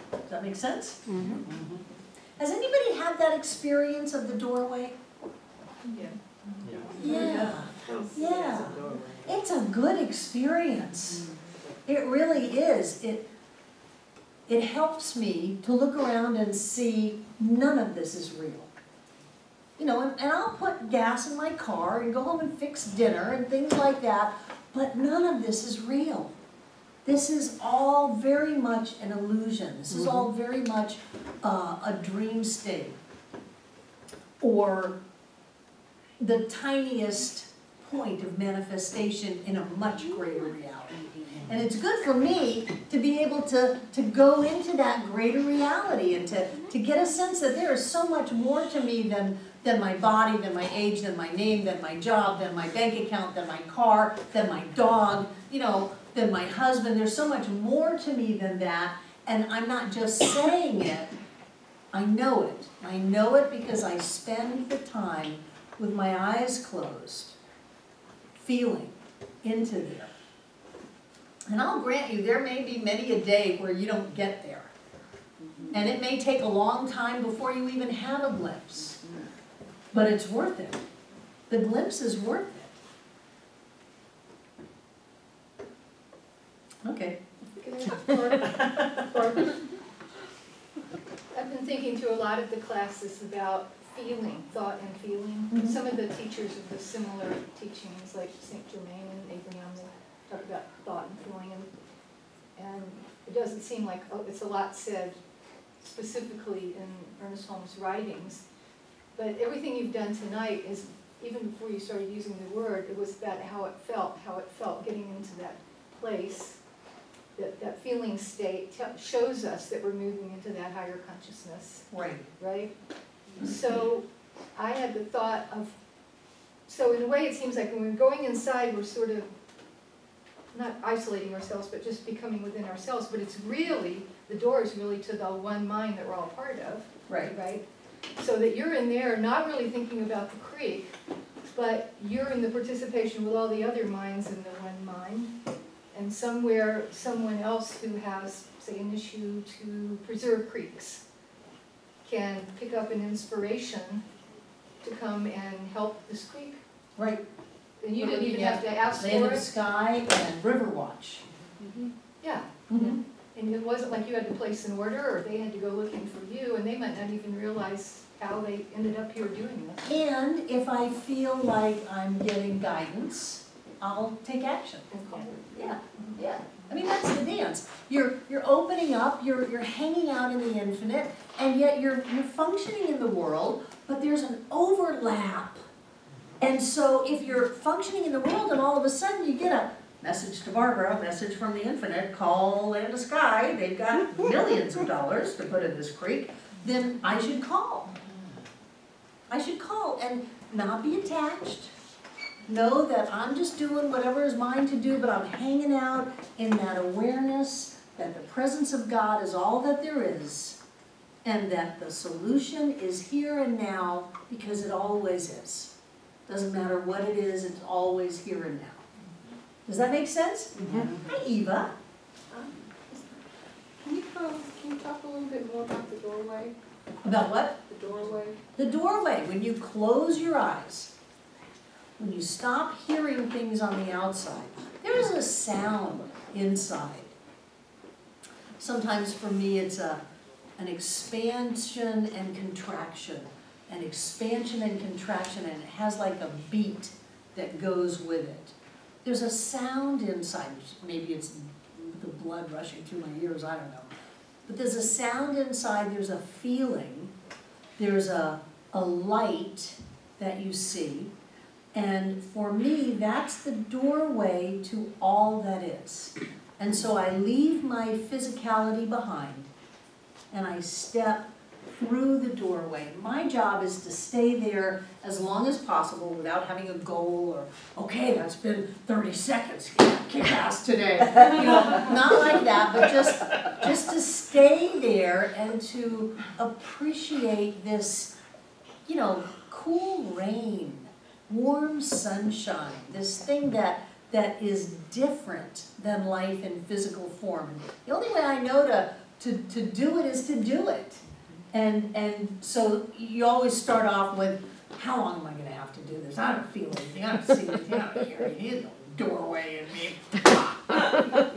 Does that make sense? Mm-hmm. Mm-hmm. Has anybody had that experience of the doorway? Yeah. Yeah. It's a good experience. It really is. It helps me to look around and see none of this is real. You know, and I'll put gas in my car and go home and fix dinner and things like that, but none of this is real. This is all very much an illusion. This is all very much a dream state, or the tiniest point of manifestation in a much greater reality. And it's good for me to be able to go into that greater reality and to get a sense that there is so much more to me than my body, than my age, than my name, than my job, than my bank account, than my car, than my dog, you know, than my husband. There's so much more to me than that, and I'm not just saying it, I know it. I know it because I spend the time with my eyes closed, feeling into there. And I'll grant you, there may be many a day where you don't get there. And it may take a long time before you even have a glimpse. But it's worth it. The glimpse is worth it. Okay. I've been thinking through a lot of the classes about feeling, thought and feeling. Some of the teachers of the similar teachings, like St. Germain and Abraham, they talk about thought and feeling, and it doesn't seem like it's a lot said specifically in Ernest Holmes' writings, but everything you've done tonight is, even before you started using the word, it was about how it felt getting into that place, that feeling state shows us that we're moving into that higher consciousness. Right. Right? So I had the thought of, so in a way it seems like when we're going inside, we're sort of not isolating ourselves, but just becoming within ourselves. But it's really, the door is really to the one mind that we're all part of. Right. Right? So that you're in there not really thinking about the creek, but you're in the participation with all the other minds in the one mind. And somewhere, someone else who has, say, an issue to preserve creeks can pick up an inspiration to come and help this creek. Right. And you didn't even have to ask Land for of it. Sky and River Watch. Yeah. Mhm. And it wasn't like you had to place an order, or they had to go looking for you, and they might not even realize how they ended up here doing this. And if I feel like I'm getting guidance, I'll take action. Yeah, yeah. I mean, that's the dance. You're opening up, you're hanging out in the infinite, and yet you're functioning in the world, but there's an overlap. And so if you're functioning in the world and all of a sudden you get a message to Barbara, a message from the infinite, call Land of Sky, they've got millions of dollars to put in this creek, then I should call. I should call and not be attached. Know that I'm just doing whatever is mine to do, but I'm hanging out in that awareness that the presence of God is all that there is, and that the solution is here and now because it always is. Doesn't matter what it is, it's always here and now. Does that make sense? Hi, Eva. Can you talk a little bit more about the doorway? About what? The doorway? The doorway, when you close your eyes, when you stop hearing things on the outside, there is a sound inside. Sometimes for me it's an expansion and contraction. An expansion and contraction, and it has like a beat that goes with it. There's a sound inside. Maybe it's the blood rushing through my ears, I don't know. But there's a sound inside, there's a feeling, there's a light that you see. And for me, that's the doorway to all that is. And so I leave my physicality behind and I step through the doorway. My job is to stay there as long as possible without having a goal or, okay, that's been 30 seconds, kick ass today. You know, not like that, but just to stay there and to appreciate this, you know, cool rain, warm sunshine, this thing that is different than life in physical form. The only way I know to do it is to do it. And so you always start off with, how long am I going to have to do this? I don't feel anything, I don't see anything, I don't hear anything, there's no doorway in me.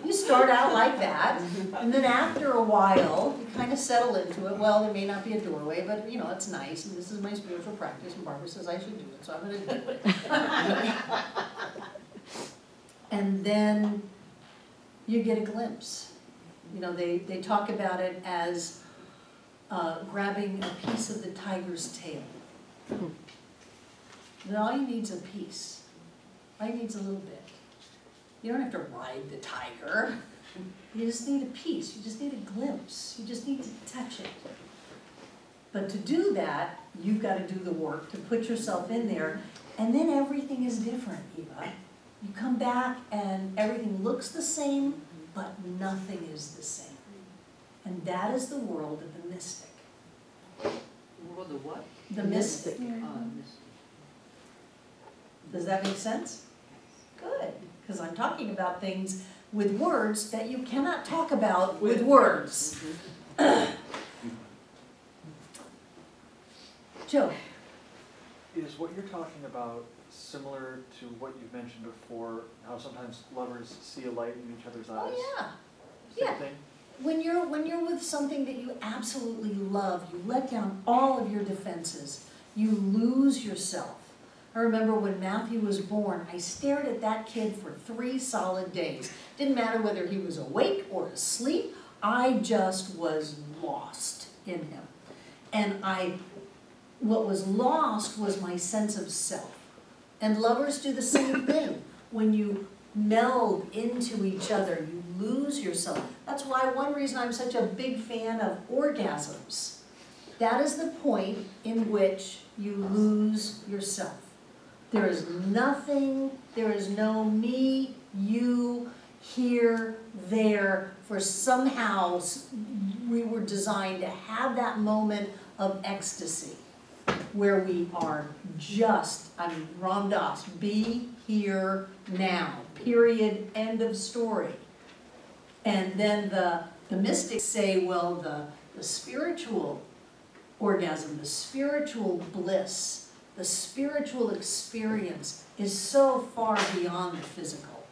You start out like that, and then after a while, you kind of settle into it. Well, there may not be a doorway, but you know, it's nice, and this is my spiritual practice, and Barbara says I should do it, so I'm going to do it. And then you get a glimpse. You know, they talk about it as grabbing a piece of the tiger's tail. And all you need is a piece. All you need is a little bit. You don't have to ride the tiger. You just need a piece. You just need a glimpse. You just need to touch it. But to do that, you've got to do the work to put yourself in there, and then everything is different, Eva. You come back and everything looks the same, but nothing is the same. And that is the world of the mystic. World of what? The mystic. Mystic. Does that make sense? Good, because I'm talking about things with words that you cannot talk about with words. Joe. Is what you're talking about similar to what you've mentioned before, how sometimes lovers see a light in each other's eyes? Oh, yeah. Same Yeah. thing? When you're with something that you absolutely love, you let down all of your defenses. You lose yourself. I remember when Matthew was born, I stared at that kid for 3 solid days. Didn't matter whether he was awake or asleep, I just was lost in him. And what was lost was my sense of self. And lovers do the same thing. When you meld into each other, you lose yourself. That's why one reason I'm such a big fan of orgasms. That is the point in which you lose yourself. There is nothing, there is no me, you, here, there, for somehow we were designed to have that moment of ecstasy where we are just, Ram Dass, be here now, period, end of story. And then the mystics say, well, the spiritual orgasm, the spiritual bliss, the spiritual experience is so far beyond the physical.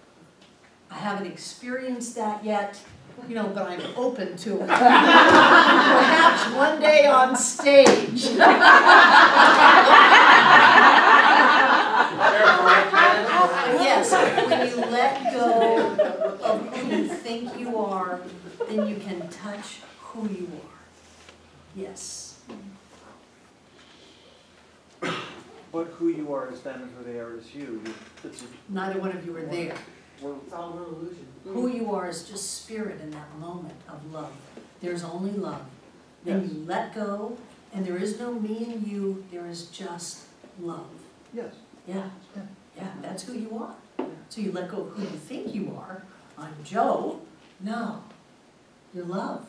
I haven't experienced that yet, you know, but I'm open to it. Perhaps one day on stage. Yes, when you let go of who you think you are, then you can touch who you are. Yes. But who you are is them and who they are is you. It's Neither one of you are there. It's all an illusion. Who you are is just spirit in that moment of love. There's only love. Then Yes. you let go, and there is no me and you, there is just love. Yes. Yeah, yeah, that's who you are. So you let go of who you think you are. I'm Joe. No, you're love,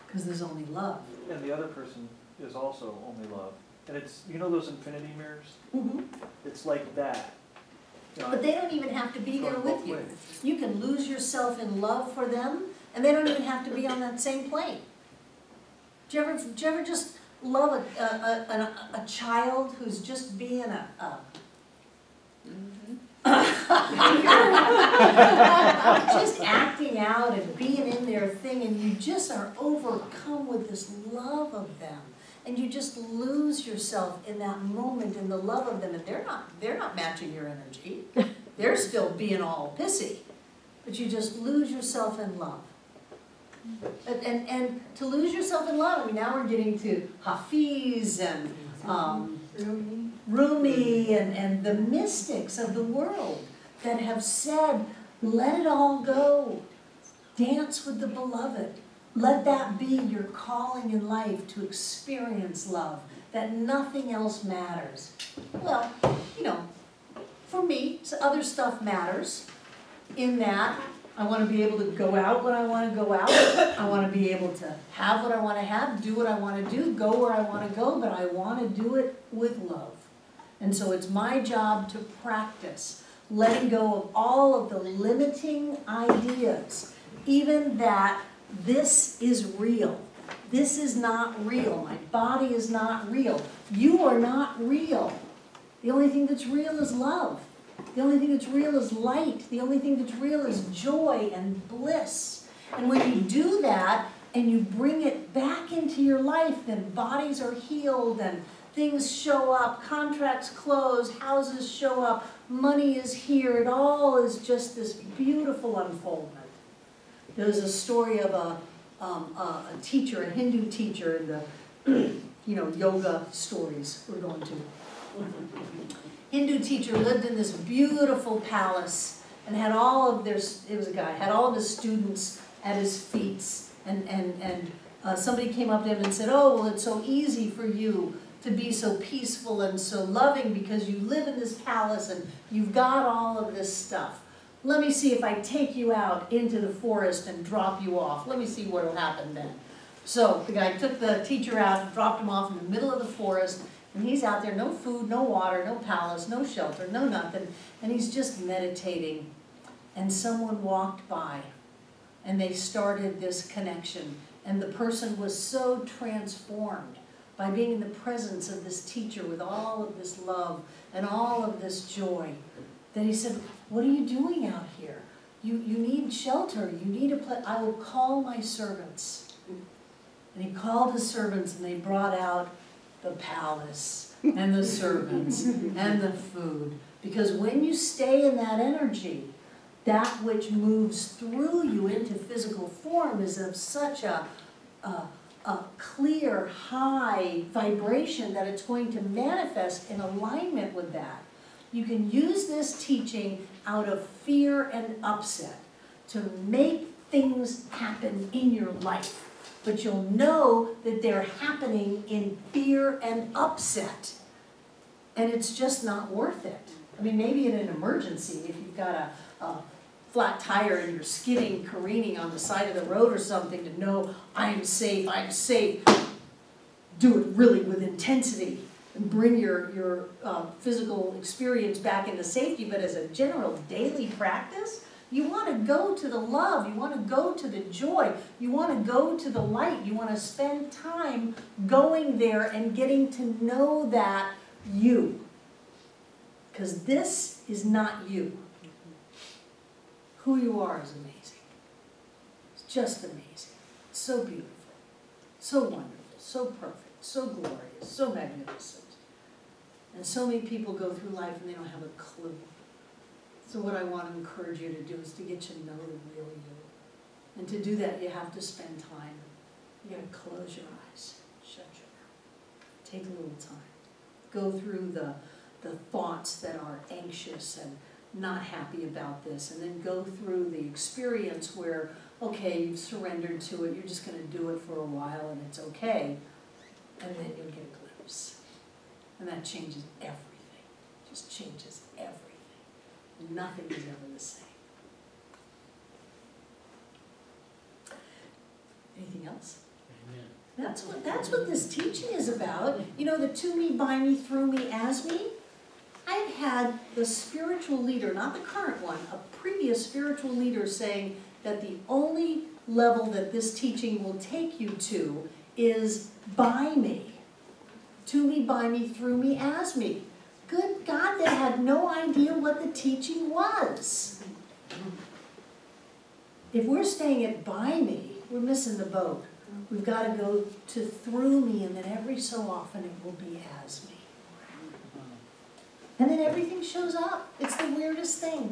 because there's only love. And the other person is also only love. And it's, you know those infinity mirrors? Mm-hmm. It's like that. You know, But they don't even have to be there going with both you. ways. You can lose yourself in love for them, and they don't even have to be on that same plane. Do you ever just love a child who's just being just acting out and being in their thing, and you just are overcome with this love of them, and you just lose yourself in that moment in the love of them, and they're not matching your energy. They're still being all pissy, but you just lose yourself in love. And to lose yourself in love, I mean, now we're getting to Hafiz and Rumi and the mystics of the world that have said, let it all go. Dance with the beloved. Let that be your calling in life, to experience love, that nothing else matters. Well, you know, for me, other stuff matters in that I want to be able to go out when I want to go out. I want to be able to have what I want to have, do what I want to do, go where I want to go, but I want to do it with love. And so it's my job to practice letting go of all of the limiting ideas, even that this is real. This is not real. My body is not real. You are not real. The only thing that's real is love. The only thing that's real is light. The only thing that's real is joy and bliss. And when you do that and you bring it back into your life, then bodies are healed and things show up, contracts close, houses show up, money is here. It all is just this beautiful unfoldment. There was a story of a teacher, a Hindu teacher, in the yoga stories we're going to. Hindu teacher lived in this beautiful palace and had all of had all of his students at his feet, and somebody came up to him and said, oh, well, it's so easy for you to be so peaceful and so loving because you live in this palace and you've got all of this stuff. Let me see if I take you out into the forest and drop you off. Let me see what will happen then. So the guy took the teacher out and dropped him off in the middle of the forest. And he's out there, no food, no water, no palace, no shelter, no nothing. And he's just meditating. And someone walked by. And they started this connection. And the person was so transformed by being in the presence of this teacher with all of this love and all of this joy, that he said, what are you doing out here? You need shelter. You need a place. I will call my servants. And he called his servants, and they brought out the palace and the servants and the food. Because when you stay in that energy, that which moves through you into physical form is of such a clear, high vibration that it's going to manifest in alignment with that. You can use this teaching out of fear and upset to make things happen in your life. But you'll know that they're happening in fear and upset. And it's just not worth it. I mean, maybe in an emergency, if you've got a flat tire and you're skidding, careening on the side of the road or something, to know, I'm safe, do it really with intensity and bring your physical experience back into safety. But as a general daily practice, you want to go to the love, you want to go to the joy, you want to go to the light, you want to spend time going there and getting to know that you. Because this is not you. who you are is amazing. It's just amazing. It's so beautiful, so wonderful, so perfect, so glorious, so magnificent. And so many people go through life and they don't have a clue. So what I want to encourage you to do is to get to know the real you. And to do that, you have to spend time. You gotta close your eyes, shut your mouth. Take a little time. Go through the thoughts that are anxious and not happy about this, and then go through the experience where, okay, you've surrendered to it, you're just gonna do it for a while and it's okay, and then you'll get a glimpse. And that changes everything, just changes everything. Nothing is ever the same. Anything else? Amen. That's what this teaching is about. You know, the to me, by me, through me, as me. I've had the spiritual leader, not the current one, a previous spiritual leader saying that the only level that this teaching will take you to is by me. To me, by me, through me, as me. Good God, they had no idea what the teaching was. If we're staying at by me, we're missing the boat. We've got to go to through me, and then every so often it will be as me. And then everything shows up. It's the weirdest thing.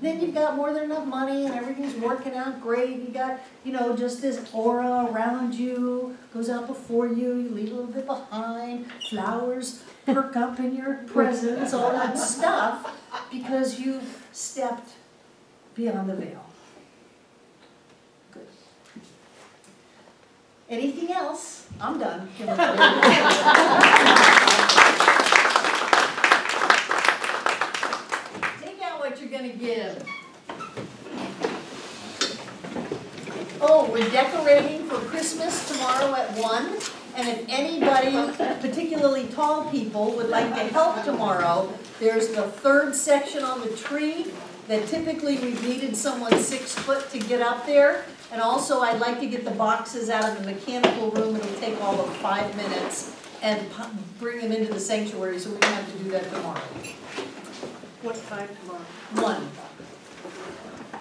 Then you've got more than enough money and everything's working out great. You got, you know, just this aura around you, goes out before you, you leave a little bit behind, flowers perk up in your presence, all that stuff, because you've stepped beyond the veil. Good. Anything else? I'm done. What you're going to give. Oh, we're decorating for Christmas tomorrow at 1. And if anybody, particularly tall people, would like to help tomorrow, there's the third section on the tree that typically we've needed someone 6 foot to get up there. And also I'd like to get the boxes out of the mechanical room. It'll take all of 5 minutes and bring them into the sanctuary, so we can have to do that tomorrow. What time tomorrow?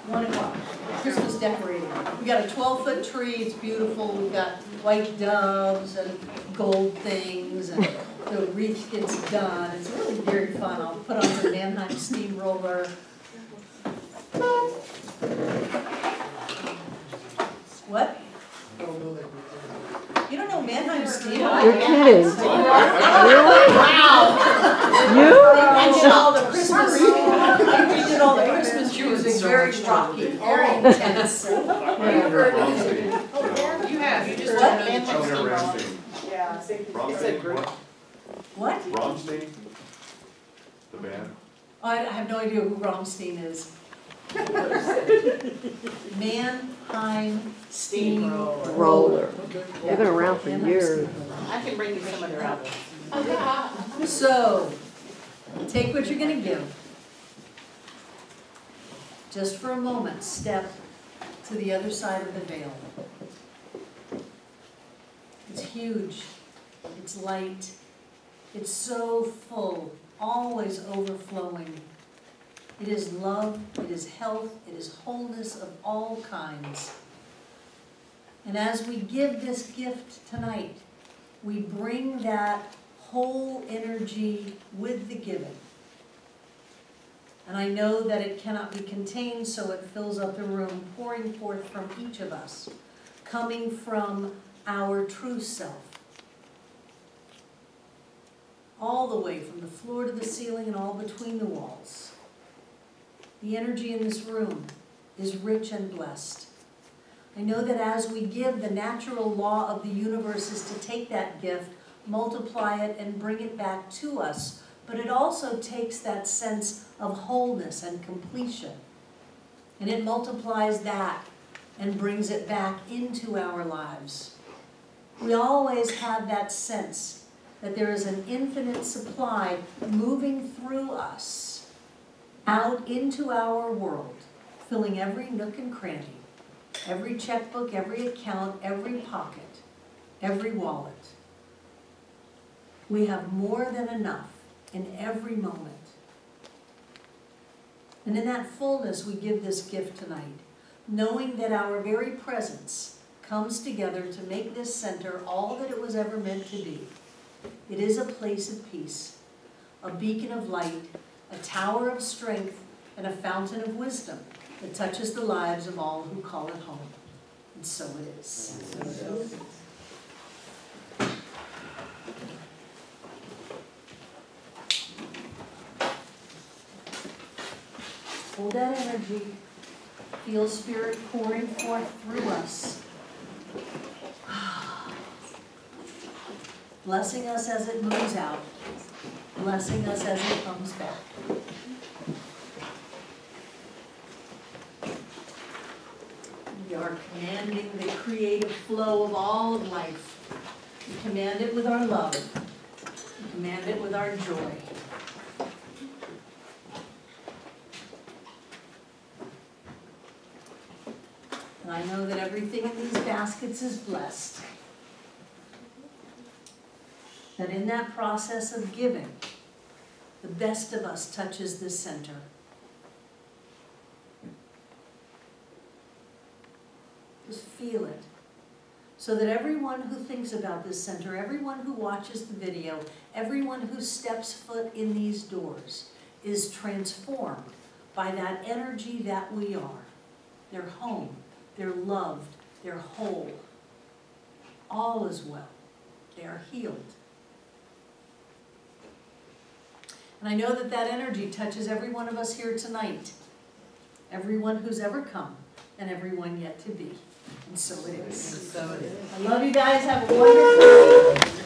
1 o'clock. Christmas decorating. We got a 12-foot tree. It's beautiful. We've got white doves and gold things, and the wreath gets done. It's really very fun. I'll put on the Mannheim steamroller. What? You don't know Mannheim steamroller? You're kidding. Really? Wow. You? I did all the Christmas. I did all the Christmas music. Very rocky, very intense. You have. You just What? don't know the Ramstein. Yeah, It's a group. What? Ramstein? The band? I have no idea who Rammstein is. Mannheim steamroller. Roller. Okay. They've been around for Mannheim years. steamroller. I can bring you some of their albums. So, take what you're going to give. Just for a moment, step to the other side of the veil. It's huge. It's light. It's so full, always overflowing. It is love, it is health, it is wholeness of all kinds. And as we give this gift tonight, we bring that whole energy with the giving. And I know that it cannot be contained, so it fills up the room, pouring forth from each of us, coming from our true self. All the way from the floor to the ceiling and all between the walls. The energy in this room is rich and blessed. I know that as we give, the natural law of the universe is to take that gift, multiply it, and bring it back to us. But it also takes that sense of wholeness and completion. And it multiplies that and brings it back into our lives. We always have that sense that there is an infinite supply moving through us, out into our world, filling every nook and cranny, every checkbook, every account, every pocket, every wallet. We have more than enough in every moment. And in that fullness, we give this gift tonight, knowing that our very presence comes together to make this center all that it was ever meant to be. It is a place of peace, a beacon of light, a tower of strength, and a fountain of wisdom that touches the lives of all who call it home. And so it is. Hold that energy. Feel Spirit pouring forth through us. Blessing us as it moves out. Blessing us as it comes back. We are commanding the creative flow of all of life. We command it with our love. We command it with our joy. And I know that everything in these baskets is blessed. That in that process of giving, the best of us touches this center. Just feel it. So that everyone who thinks about this center, everyone who watches the video, everyone who steps foot in these doors is transformed by that energy that we are. They're home. They're loved, they're whole. All is well. They are healed. And I know that that energy touches every one of us here tonight. Everyone who's ever come and everyone yet to be. And so it is. So it is. I love you guys. Have a wonderful